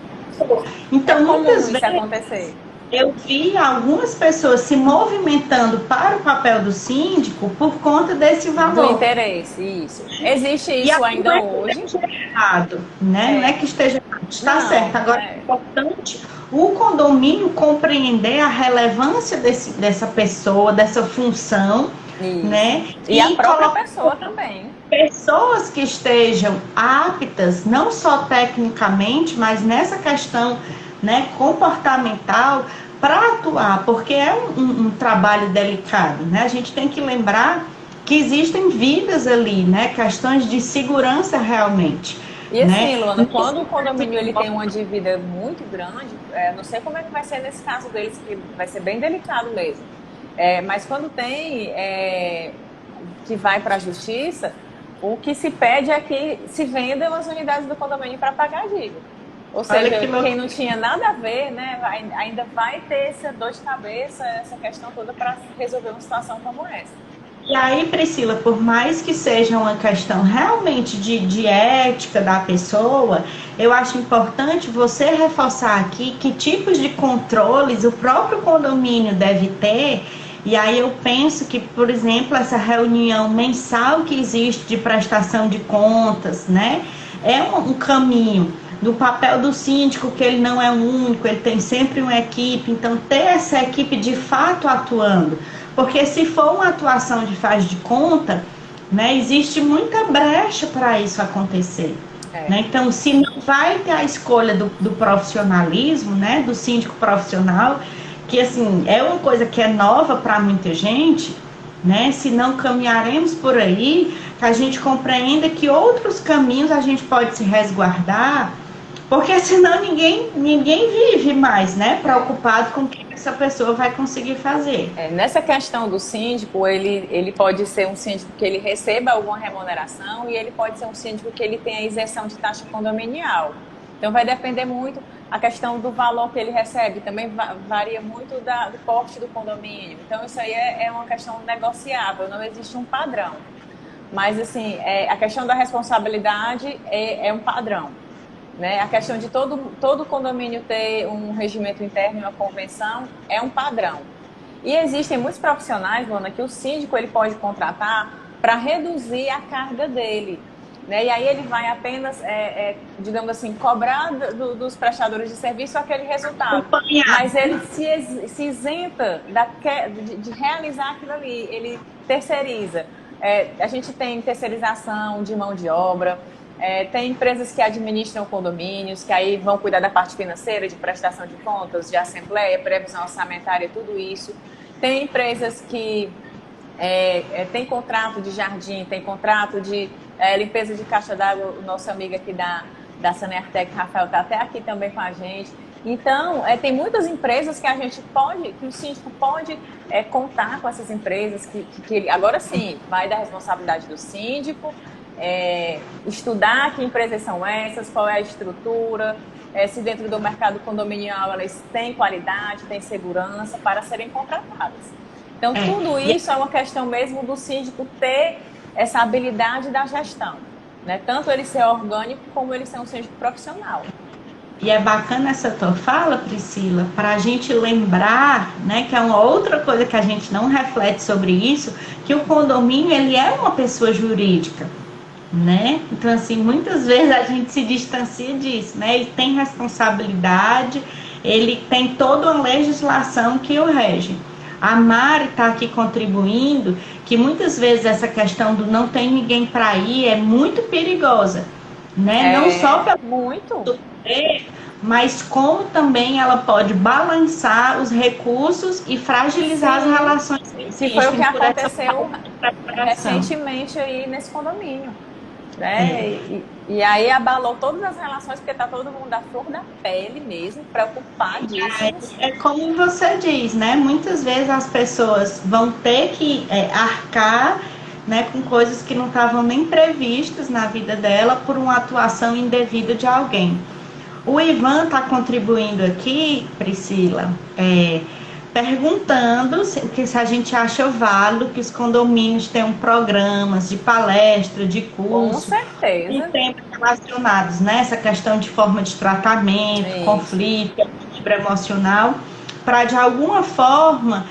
Então, muitas vezes acontecer. Eu vi algumas pessoas se movimentando para o papel do síndico por conta desse valor. Do interesse, isso. Existe isso ainda hoje. Errado, né? Não é que esteja errado, está certo. Agora é importante o condomínio compreender a relevância dessa pessoa, dessa função, isso, né? E a própria pessoa também. Pessoas que estejam aptas, não só tecnicamente, mas nessa questão, né, comportamental, para atuar, porque é um trabalho delicado, né? A gente tem que lembrar que existem vidas ali, né? Questões de segurança realmente. E assim, Né? Luana, quando o condomínio ele tem uma dívida muito grande, não sei como é que vai ser nesse caso deles, que vai ser bem delicado mesmo. Mas quando tem que vai para a justiça, o que se pede é que se vendam as unidades do condomínio para pagar a dívida. Ou seja, quem não tinha nada a ver, né, ainda vai ter essa dor de cabeça, essa questão toda para resolver uma situação como essa. E aí, Priscila, por mais que seja uma questão realmente de ética da pessoa, eu acho importante você reforçar aqui que tipos de controles o próprio condomínio deve ter. E aí eu penso que, por exemplo, essa reunião mensal que existe de prestação de contas, né, é um caminho. Do papel do síndico, que ele não é o único, ele tem sempre uma equipe, então ter essa equipe de fato atuando. Porque se for uma atuação de faz de conta, né, existe muita brecha para isso acontecer. Né? Então, se não vai ter a escolha do profissionalismo, né, do síndico profissional, que assim, é uma coisa que é nova para muita gente, né, se não caminharemos por aí, que a gente compreenda que outros caminhos a gente pode se resguardar, porque senão ninguém vive mais, né, preocupado com o que essa pessoa vai conseguir fazer. Nessa questão do síndico, ele pode ser um síndico que ele receba alguma remuneração e ele pode ser um síndico que ele tenha isenção de taxa condominial. Então vai depender muito a questão do valor que ele recebe, também varia muito do porte do condomínio. Então isso aí é uma questão negociável, não existe um padrão. Mas assim, a questão da responsabilidade é um padrão. Né? A questão de todo condomínio ter um regimento interno e uma convenção é um padrão. E existem muitos profissionais, Luana, que o síndico ele pode contratar para reduzir a carga dele. Né? E aí ele vai apenas, digamos assim, cobrar dos prestadores de serviço aquele resultado. Mas ele se isenta de realizar aquilo ali, ele terceiriza. A gente tem terceirização de mão de obra, tem empresas que administram condomínios, que aí vão cuidar da parte financeira, de prestação de contas, de assembleia, previsão orçamentária, tudo isso. Tem empresas que tem contrato de jardim, tem contrato de limpeza de caixa d'água. O nosso amigo aqui da Sanertec, Rafael, está até aqui também com a gente. Então, tem muitas empresas que que o síndico pode contar com essas empresas, que agora sim, vai da responsabilidade do síndico, estudar que empresas são essas, qual é a estrutura, se dentro do mercado condominial elas têm qualidade, têm segurança para serem contratadas. Então, tudo isso é uma questão mesmo do síndico ter essa habilidade da gestão, né? Tanto ele ser orgânico como ele ser um síndico profissional. E é bacana essa tua fala, Priscila, para a gente lembrar, né, que é uma outra coisa que a gente não reflete sobre isso, que o condomínio ele é uma pessoa jurídica. Né? Então, assim, muitas vezes a gente se distancia disso, né? Ele tem responsabilidade, ele tem toda uma legislação que o rege. A Mari está aqui contribuindo que muitas vezes essa questão do não tem ninguém para ir é muito perigosa, né? Não só pelo muito, mas como também ela pode balançar os recursos e fragilizar as relações. Que foi o que aconteceu recentemente aí nesse condomínio. Né? E aí abalou todas as relações, porque está todo mundo à flor da pele mesmo, preocupadíssimos. É como você diz, né? Muitas vezes as pessoas vão ter que arcar, né, com coisas que não estavam nem previstas na vida dela por uma atuação indevida de alguém. O Ivan está contribuindo aqui, Priscila, perguntando se a gente acha válido que os condomínios tenham programas de palestra, de curso. Com certeza. E temas relacionados, né? Essa questão de forma de tratamento, conflito, equilíbrio emocional, para de alguma forma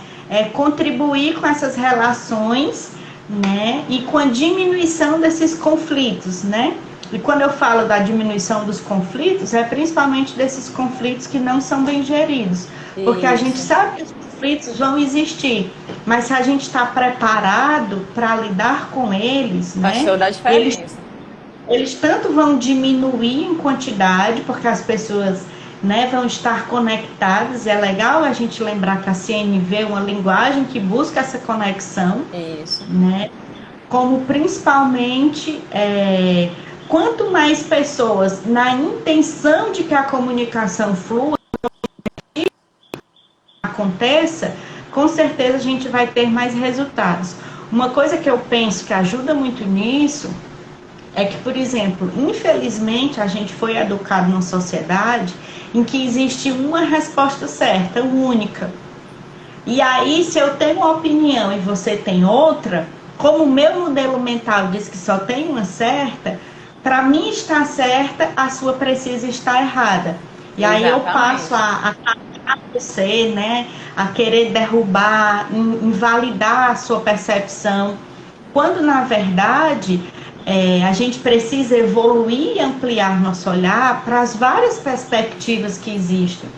contribuir com essas relações, né? E com a diminuição desses conflitos, né? E quando eu falo da diminuição dos conflitos, é principalmente desses conflitos que não são bem geridos. Porque a gente sabe que os conflitos vão existir, mas se a gente está preparado para lidar com eles, faz toda a diferença. Eles tanto vão diminuir em quantidade, porque as pessoas, né, vão estar conectadas. É legal a gente lembrar que a CNV é uma linguagem que busca essa conexão. Isso. Né? como principalmente quanto mais pessoas na intenção de que a comunicação flua aconteça, com certeza a gente vai ter mais resultados. Uma coisa que eu penso que ajuda muito nisso é que, por exemplo, infelizmente a gente foi educado numa sociedade em que existe uma resposta certa, única. E aí, se eu tenho uma opinião e você tem outra, como o meu modelo mental diz que só tem uma certa, para mim estar certa, a sua precisa estar errada. E aí eu passo a você, né, a querer derrubar, invalidar a sua percepção, quando na verdade a gente precisa evoluir e ampliar nosso olhar para as várias perspectivas que existem.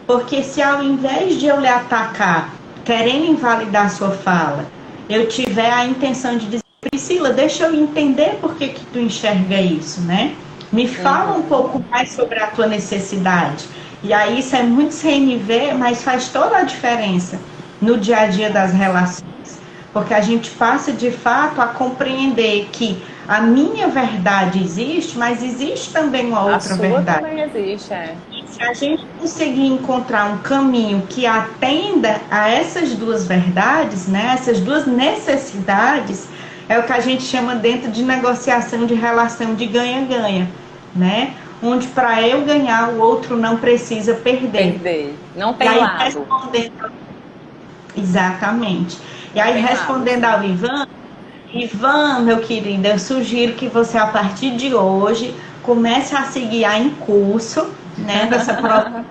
Porque se ao invés de eu lhe atacar, querendo invalidar a sua fala, eu tiver a intenção de dizer, Priscila, deixa eu entender por que tu enxerga isso, né? Me fala um pouco mais sobre a tua necessidade. E aí isso é muito CNV, mas faz toda a diferença no dia a dia das relações. Porque a gente passa de fato a compreender que a minha verdade existe, mas existe também uma outra verdade. A sua também existe, Se a gente conseguir encontrar um caminho que atenda a essas duas verdades, né, essas duas necessidades, é o que a gente chama dentro de negociação de relação de ganha-ganha, né? Onde para eu ganhar, o outro não precisa perder. Não tem lado. Exatamente. E aí, respondendo ao Ivan, meu querido, eu sugiro que você, a partir de hoje, comece a se guiar em curso, né, dessa prova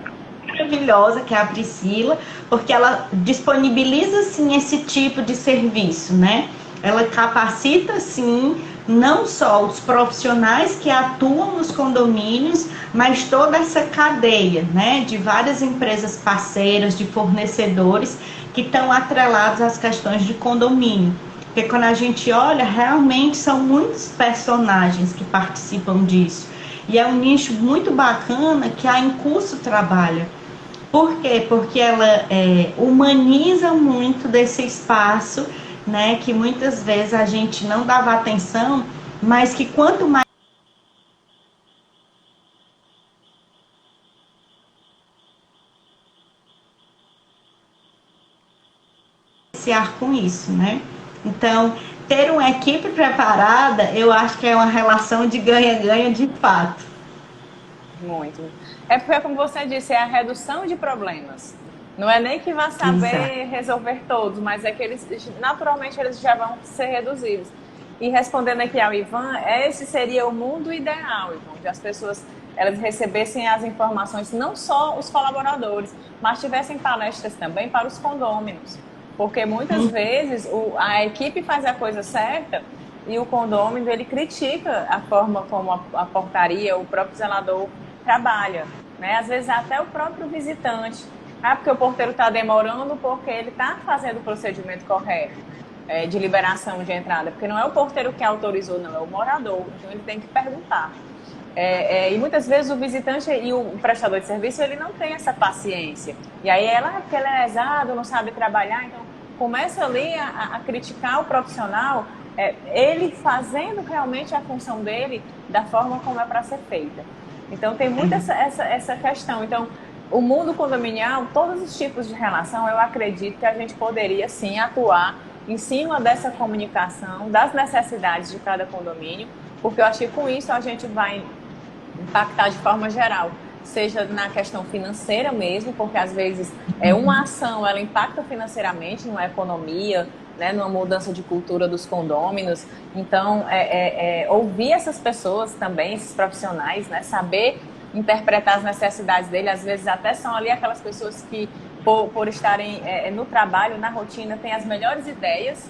maravilhosa que é a Priscila, porque ela disponibiliza, sim, esse tipo de serviço, né? Ela capacita, sim, não só os profissionais que atuam nos condomínios, mas toda essa cadeia, né, de várias empresas parceiras, de fornecedores que estão atrelados às questões de condomínio. Porque quando a gente olha, realmente são muitos personagens que participam disso. E é um nicho muito bacana que a Incurso trabalha. Por quê? Porque ela humaniza muito desse espaço, né, que muitas vezes a gente não dava atenção, mas que quanto mais com isso, né? Então, ter uma equipe preparada, eu acho que é uma relação de ganha-ganha de fato. Muito. É porque, como você disse, é a redução de problemas. Não é nem que vá saber resolver todos, mas é que eles, naturalmente, eles já vão ser reduzidos. E respondendo aqui ao Ivan, esse seria o mundo ideal, Ivan, onde as pessoas elas recebessem as informações, não só os colaboradores, mas tivessem palestras também para os condôminos. Porque muitas vezes a equipe faz a coisa certa e o condômino ele critica a forma como a portaria, o próprio zelador trabalha, né? Às vezes até o próprio visitante. Porque o porteiro está demorando porque ele está fazendo o procedimento correto de liberação de entrada. Porque não é o porteiro que autorizou, não, é o morador. Então ele tem que perguntar. E muitas vezes o visitante e o prestador de serviço ele não tem essa paciência. E aí porque ele é lesado, não sabe trabalhar, então começa ali a criticar o profissional, ele fazendo realmente a função dele da forma como é para ser feita. Então tem muito essa questão. Então o mundo condominial, todos os tipos de relação, eu acredito que a gente poderia sim atuar em cima dessa comunicação, das necessidades de cada condomínio, porque eu acho que com isso a gente vai impactar de forma geral, seja na questão financeira mesmo, porque às vezes uma ação ela impacta financeiramente numa economia, né, numa mudança de cultura dos condôminos. Então, ouvir essas pessoas também, esses profissionais, né, saber interpretar as necessidades dele, às vezes até são ali aquelas pessoas que, por estarem no trabalho, na rotina, têm as melhores ideias,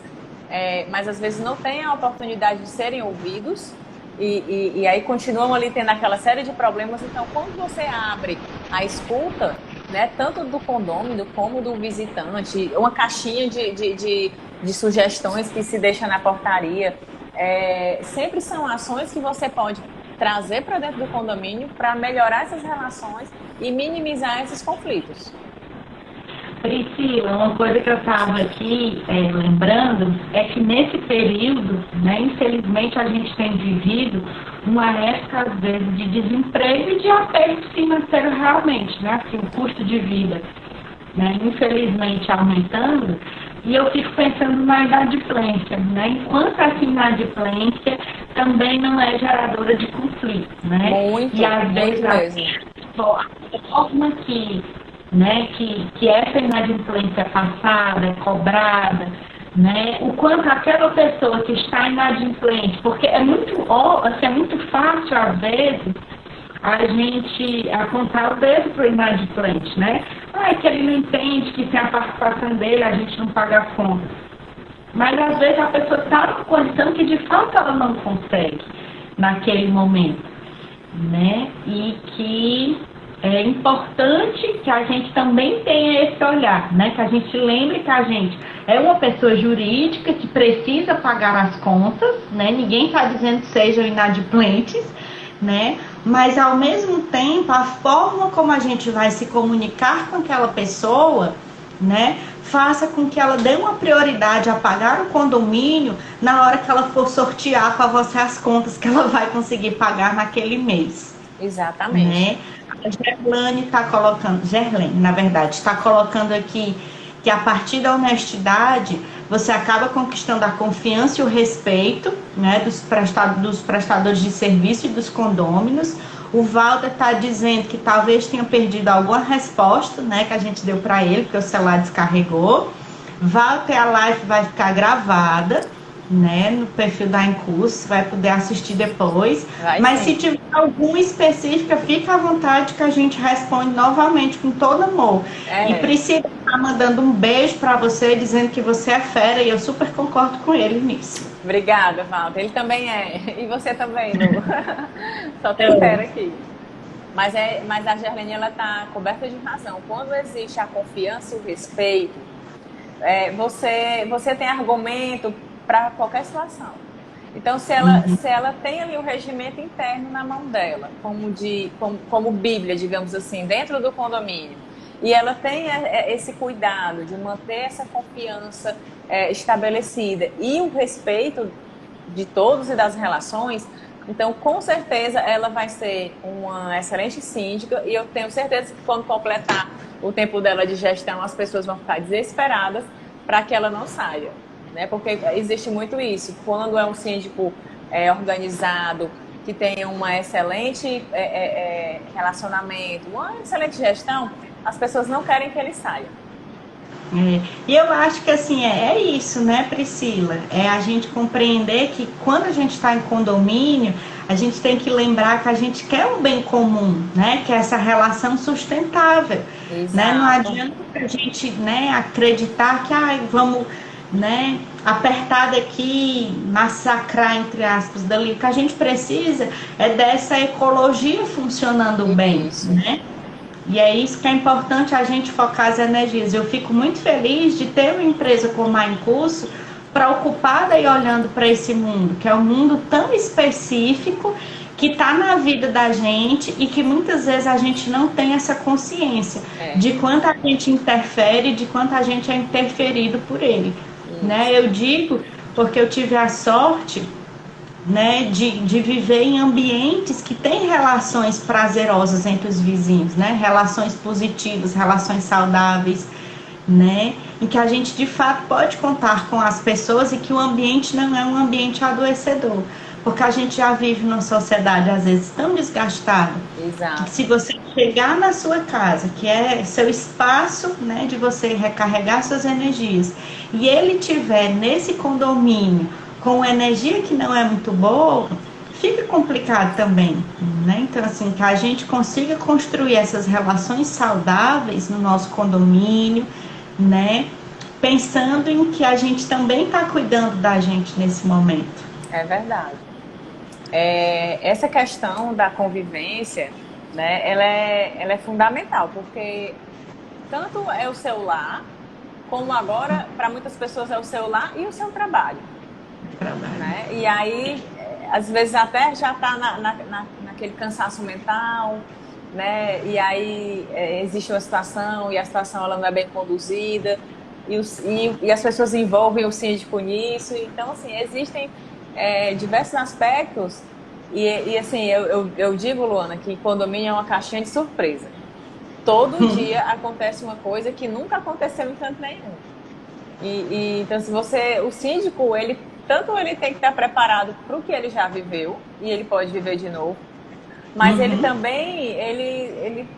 mas às vezes não têm a oportunidade de serem ouvidos. E aí continuam ali tendo aquela série de problemas. Então, quando você abre a escuta, né, tanto do condômino como do visitante, uma caixinha de sugestões que se deixa na portaria, sempre são ações que você pode trazer para dentro do condomínio para melhorar essas relações e minimizar esses conflitos. Priscila, uma coisa que eu estava aqui lembrando é que nesse período, né, infelizmente a gente tem vivido uma época, às vezes, de desemprego e de aperto financeiro realmente, né, assim, o custo de vida, né, infelizmente aumentando, e eu fico pensando na inadimplência, né, enquanto essa inadimplência também não é geradora de conflito, né, Muito, e às vezes mesmo. a forma né, que essa inadimplência passada, é cobrada, né, o quanto aquela pessoa que está inadimplente, porque é muito, assim, é muito fácil, às vezes, a gente apontar o dedo para o inadimplente, né? Ah, é que ele não entende que sem a participação dele a gente não paga a conta. Mas, às vezes, a pessoa está numa condição que, de fato, ela não consegue naquele momento, né? E que é importante que a gente também tenha esse olhar, né? Que a gente lembre que a gente é uma pessoa jurídica que precisa pagar as contas, né? Ninguém está dizendo que sejam inadimplentes, né? Mas, ao mesmo tempo, a forma como a gente vai se comunicar com aquela pessoa, né, faça com que ela dê uma prioridade a pagar o condomínio na hora que ela for sortear para você as contas que ela vai conseguir pagar naquele mês. Exatamente. Né? A Gerlane está colocando, Gerlane, na verdade, está colocando aqui que a partir da honestidade você acaba conquistando a confiança e o respeito, né, dos prestadores de serviço e dos condôminos. O Walter está dizendo que talvez tenha perdido alguma resposta, né, que a gente deu para ele, porque o celular descarregou. Walter, a live vai ficar gravada, né, no perfil da Incurso, vai poder assistir depois. Mas se tiver alguma específica, fica à vontade que a gente responde novamente com todo amor. E Priscila está mandando um beijo para você, dizendo que você é fera, e eu super concordo com ele nisso. Obrigada, Walter. Ele também é. E você também, Lu. Só tem fera aqui. Mas a Gerlane, ela está coberta de razão. Quando existe a confiança e o respeito, você tem argumento para qualquer situação. Então, se ela tem ali o regimento interno na mão dela, como Bíblia, digamos assim, dentro do condomínio, e ela tem esse cuidado de manter essa confiança estabelecida e o respeito de todos e das relações, então, com certeza, ela vai ser uma excelente síndica, e eu tenho certeza que quando completar o tempo dela de gestão, as pessoas vão ficar desesperadas para que ela não saia. Né? Porque existe muito isso. Quando é um síndico organizado, que tenha um excelente relacionamento, uma excelente gestão, as pessoas não querem que ele saia. E eu acho que assim, é isso, né, Priscila? É a gente compreender que quando a gente está em condomínio, a gente tem que lembrar que a gente quer um bem comum, né? Que é essa relação sustentável. Né? Não adianta a gente, né, acreditar que vamos, né, apertar daqui, massacrar, entre aspas, dali. O que a gente precisa é dessa ecologia funcionando bem, né? E é isso que é importante a gente focar as energias. Eu fico muito feliz de ter uma empresa como a Incurso preocupada e olhando para esse mundo, que é um mundo tão específico, que está na vida da gente e que muitas vezes a gente não tem essa consciência de quanto a gente interfere, de quanto a gente é interferido por ele. Né? Eu digo porque eu tive a sorte, né, de viver em ambientes que têm relações prazerosas entre os vizinhos, né, relações positivas, relações saudáveis, né, em que a gente de fato pode contar com as pessoas e que o ambiente não é um ambiente adoecedor, porque a gente já vive numa sociedade às vezes tão desgastada. Exato. Que se você chegar na sua casa, que é seu espaço, né, de você recarregar suas energias, e ele tiver nesse condomínio com energia que não é muito boa, fica complicado também, né? Então, assim, que a gente consiga construir essas relações saudáveis no nosso condomínio, né? Pensando em que a gente também está cuidando da gente nesse momento. É verdade. Essa questão da convivência, né, ela é fundamental, porque tanto é o celular, como agora, para muitas pessoas, é o celular e o seu trabalho. Né? E aí, às vezes até já está naquele cansaço mental, né? E aí existe uma situação e a situação ela não é bem conduzida e as pessoas envolvem o síndico nisso. Então, assim, existem diversos aspectos e assim, eu digo, Luana, que condomínio é uma caixinha de surpresa. Todo dia acontece uma coisa que nunca aconteceu em canto nenhum. Então, se o síndico, tanto ele tem que estar preparado para o que ele já viveu, e ele pode viver de novo, mas ele também, ele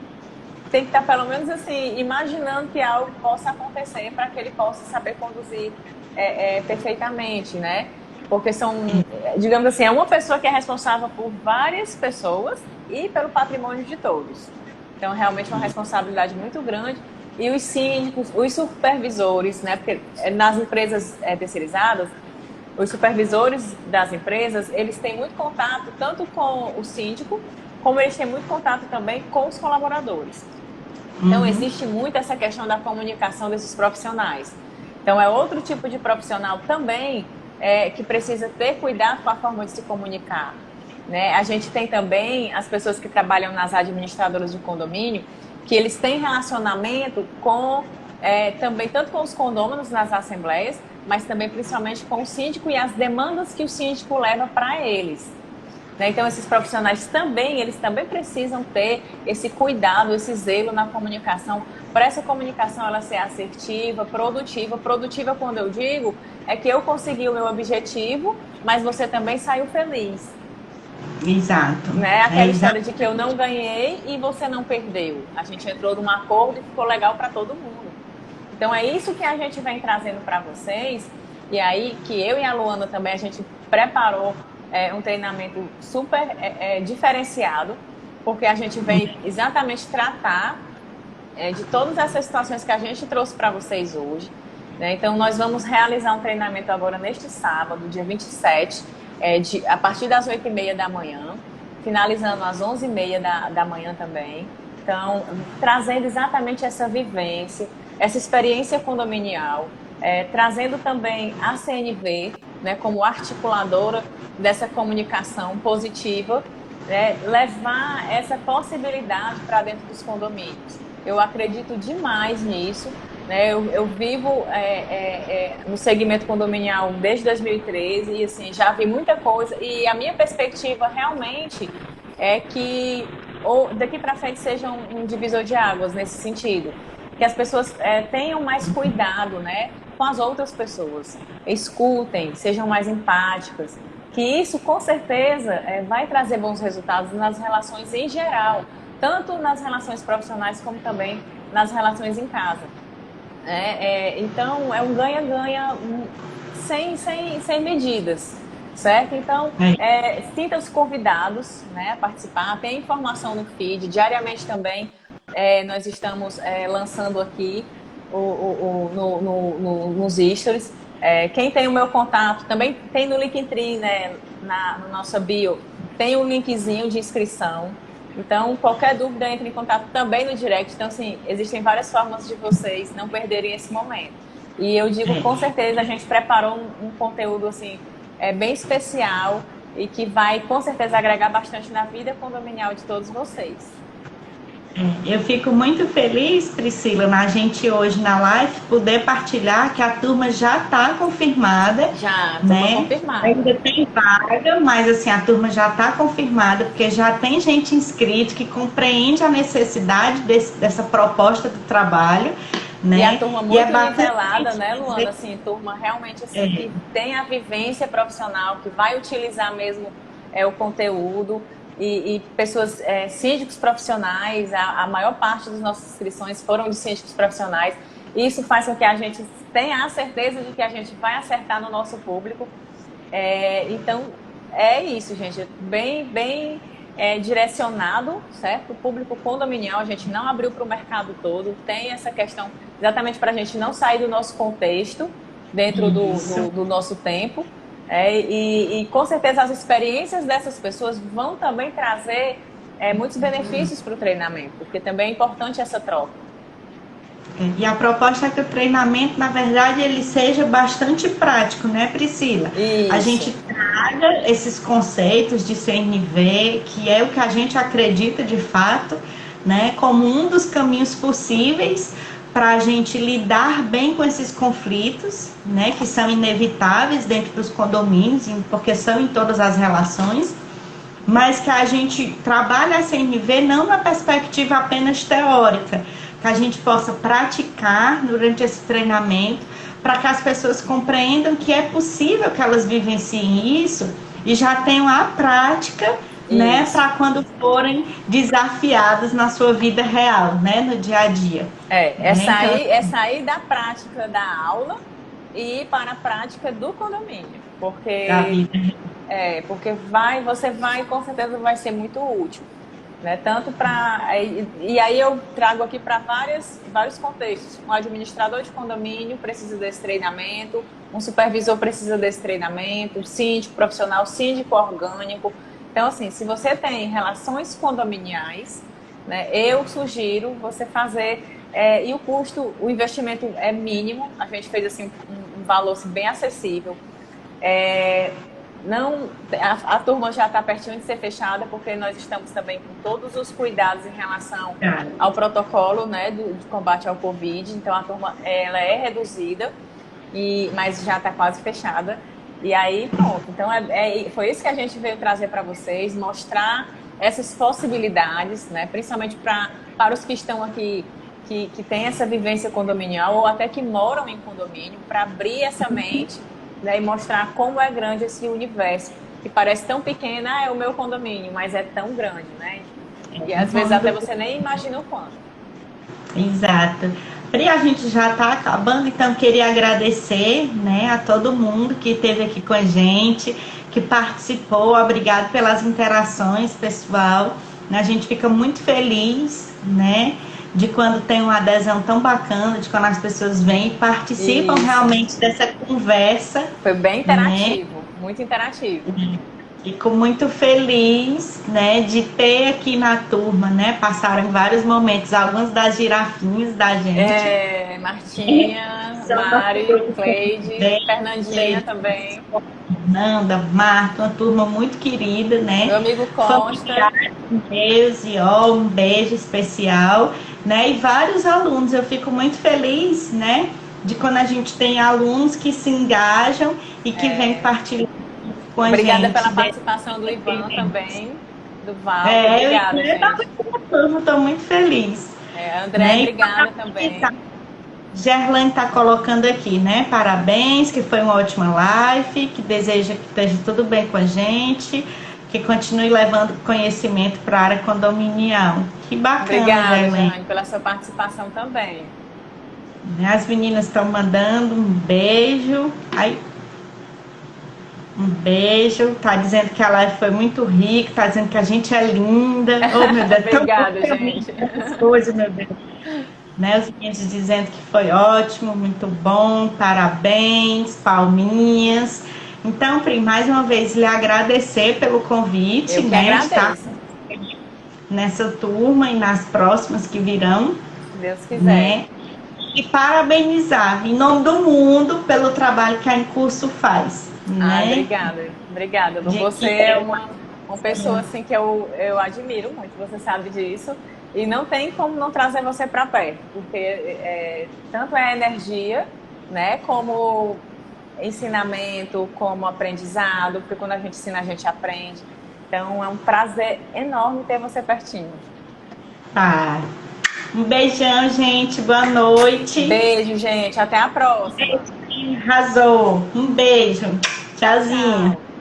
tem que estar pelo menos assim, imaginando que algo possa acontecer para que ele possa saber conduzir perfeitamente, né? Porque digamos assim, é uma pessoa que é responsável por várias pessoas e pelo patrimônio de todos. Então, realmente é uma responsabilidade muito grande. E os síndicos, os supervisores, né? Porque nas empresas terceirizadas, os supervisores das empresas, eles têm muito contato tanto com o síndico, como eles têm muito contato também com os colaboradores. Então, existe muito essa questão da comunicação desses profissionais. Então, é outro tipo de profissional também que precisa ter cuidado com a forma de se comunicar, né? A gente tem também as pessoas que trabalham nas administradoras de condomínio, que eles têm relacionamento com também tanto com os condôminos nas assembleias, mas também principalmente com o síndico e as demandas que o síndico leva para eles, né? Então esses profissionais também, eles também precisam ter esse cuidado, esse zelo na comunicação, para essa comunicação ela ser assertiva, produtiva quando eu digo é que eu consegui o meu objetivo, mas você também saiu feliz. Exato. Né? Aquela história de que eu não ganhei e você não perdeu. A gente entrou num acordo e ficou legal para todo mundo. Então é isso que a gente vem trazendo para vocês. E aí que eu e a Luana também, a gente preparou um treinamento super diferenciado, porque a gente vem exatamente tratar de todas essas situações que a gente trouxe para vocês hoje, né? Então nós vamos realizar um treinamento agora neste sábado, dia 27, a partir das 8h30 da manhã, finalizando às 11h30 da manhã também. Então, trazendo exatamente essa vivência, essa experiência condominial, trazendo também a CNV, né, como articuladora dessa comunicação positiva, né, levar essa possibilidade para dentro dos condomínios. Eu acredito demais nisso. Eu vivo no segmento condominial desde 2013 e assim, já vi muita coisa e a minha perspectiva realmente é que daqui para frente seja um divisor de águas nesse sentido, que as pessoas tenham mais cuidado, né, com as outras pessoas, escutem, sejam mais empáticas, que isso com certeza vai trazer bons resultados nas relações em geral, tanto nas relações profissionais como também nas relações em casa. Então, é um ganha-ganha sem medidas, certo? Então, sintam-se convidados, né, a participar. Tem informação no feed, diariamente também nós estamos lançando aqui nos stories. Quem tem o meu contato, também tem no Linktree, né, no nossa bio, tem um linkzinho de inscrição. Então, qualquer dúvida, entre em contato também no direct. Então, assim, existem várias formas de vocês não perderem esse momento. E eu digo, com certeza, a gente preparou um conteúdo, assim, bem especial e que vai, com certeza, agregar bastante na vida condominial de todos vocês. Eu fico muito feliz, Priscila, na gente hoje na live poder partilhar que a turma já está confirmada. Já, né? Confirmada. Ainda tem vaga, mas assim, a turma já está confirmada, porque já tem gente inscrito que compreende a necessidade dessa proposta do trabalho. Né? E a turma muito nivelada, né, Luana? Assim, turma realmente assim, que tem a vivência profissional, que vai utilizar mesmo o conteúdo. E pessoas, síndicos profissionais, a maior parte das nossas inscrições foram de síndicos profissionais. Isso faz com que a gente tenha a certeza de que a gente vai acertar no nosso público. Então, é isso, gente. Bem direcionado, certo? O público condominial, a gente não abriu para o mercado todo. Tem essa questão exatamente para a gente não sair do nosso contexto, dentro do nosso tempo. E com certeza as experiências dessas pessoas vão também trazer muitos benefícios para o treinamento, porque também é importante essa troca. E a proposta é que o treinamento, na verdade, ele seja bastante prático, né, Priscila? Isso. A gente traga esses conceitos de CNV, que é o que a gente acredita de fato, né, como um dos caminhos possíveis para a gente lidar bem com esses conflitos, né, que são inevitáveis dentro dos condomínios, porque são em todas as relações, mas que a gente trabalha a CNV não na perspectiva apenas teórica, que a gente possa praticar durante esse treinamento, para que as pessoas compreendam que é possível que elas vivenciem isso e já tenham a prática, né, para quando forem desafiadas na sua vida real, né, no dia a dia. É sair da prática da aula e ir para a prática do condomínio, porque você vai, com certeza vai ser muito útil, né? Tanto para e aí eu trago aqui para vários contextos. Um administrador de condomínio precisa desse treinamento, um supervisor precisa desse treinamento, um síndico profissional, síndico orgânico. Então, assim, se você tem relações condominiais, né, eu sugiro você fazer, e o investimento é mínimo, a gente fez assim, um valor assim, bem acessível. A turma já está pertinho de ser fechada, porque nós estamos também com todos os cuidados em relação ao protocolo, né, de combate ao Covid. Então, a turma ela é reduzida, mas já está quase fechada. E aí, pronto. Então, foi isso que a gente veio trazer para vocês, mostrar essas possibilidades, né? Principalmente para os que estão aqui, que têm essa vivência condominial ou até que moram em condomínio, para abrir essa mente, né? E mostrar como é grande esse universo, que parece tão pequeno, é o meu condomínio, mas é tão grande, né? E às vezes até você nem imagina o quanto. Exato. Pri, a gente já está acabando, então queria agradecer, né, a todo mundo que esteve aqui com a gente, que participou. Obrigado pelas interações, pessoal. A gente fica muito feliz, né, de quando tem uma adesão tão bacana, de quando as pessoas vêm e participam realmente dessa conversa. Foi bem interativo, né? Muito interativo. Fico muito feliz, né, de ter aqui na turma, né, passaram vários momentos, algumas das girafinhas da gente. Martinha, Mari, Cleide, Fernandinha também. Fernanda, Marta, uma turma muito querida, né. Meu amigo Costa. Um beijo especial, né, e vários alunos. Eu fico muito feliz, né, de quando a gente tem alunos que se engajam e que vêm partilhar. Obrigada pela participação do Ivan também, do Val. Obrigada, gente. Estou muito feliz. André, né? Obrigada também. Gerlane está colocando aqui, né? Parabéns, que foi uma ótima live, que deseja que esteja tudo bem com a gente, que continue levando conhecimento para a área condominial. Que bacana, obrigada, Gerlane, Jane, pela sua participação também. As meninas estão mandando um beijo. Um beijo, tá dizendo que a live foi muito rica, tá dizendo que a gente é linda. Oh, meu Deus, obrigada, gente. Coisa, meu Deus. Né, os meninos dizendo que foi ótimo, muito bom, parabéns, palminhas. Então, Pri, mais uma vez lhe agradecer pelo convite, eu né, de estar nessa turma e nas próximas que virão. Se Deus quiser. Né? E parabenizar em nome do mundo pelo trabalho que a Incurso faz. Né? Obrigada. Você é uma pessoa assim que eu admiro muito, você sabe disso, e não tem como não trazer você para perto, porque tanto é energia, né, como ensinamento, como aprendizado, porque quando a gente ensina a gente aprende. Então é um prazer enorme ter você pertinho. Um beijão, gente, boa noite. Beijo, gente, até a próxima. Arrasou. Um beijo. Tchauzinho. Tchau.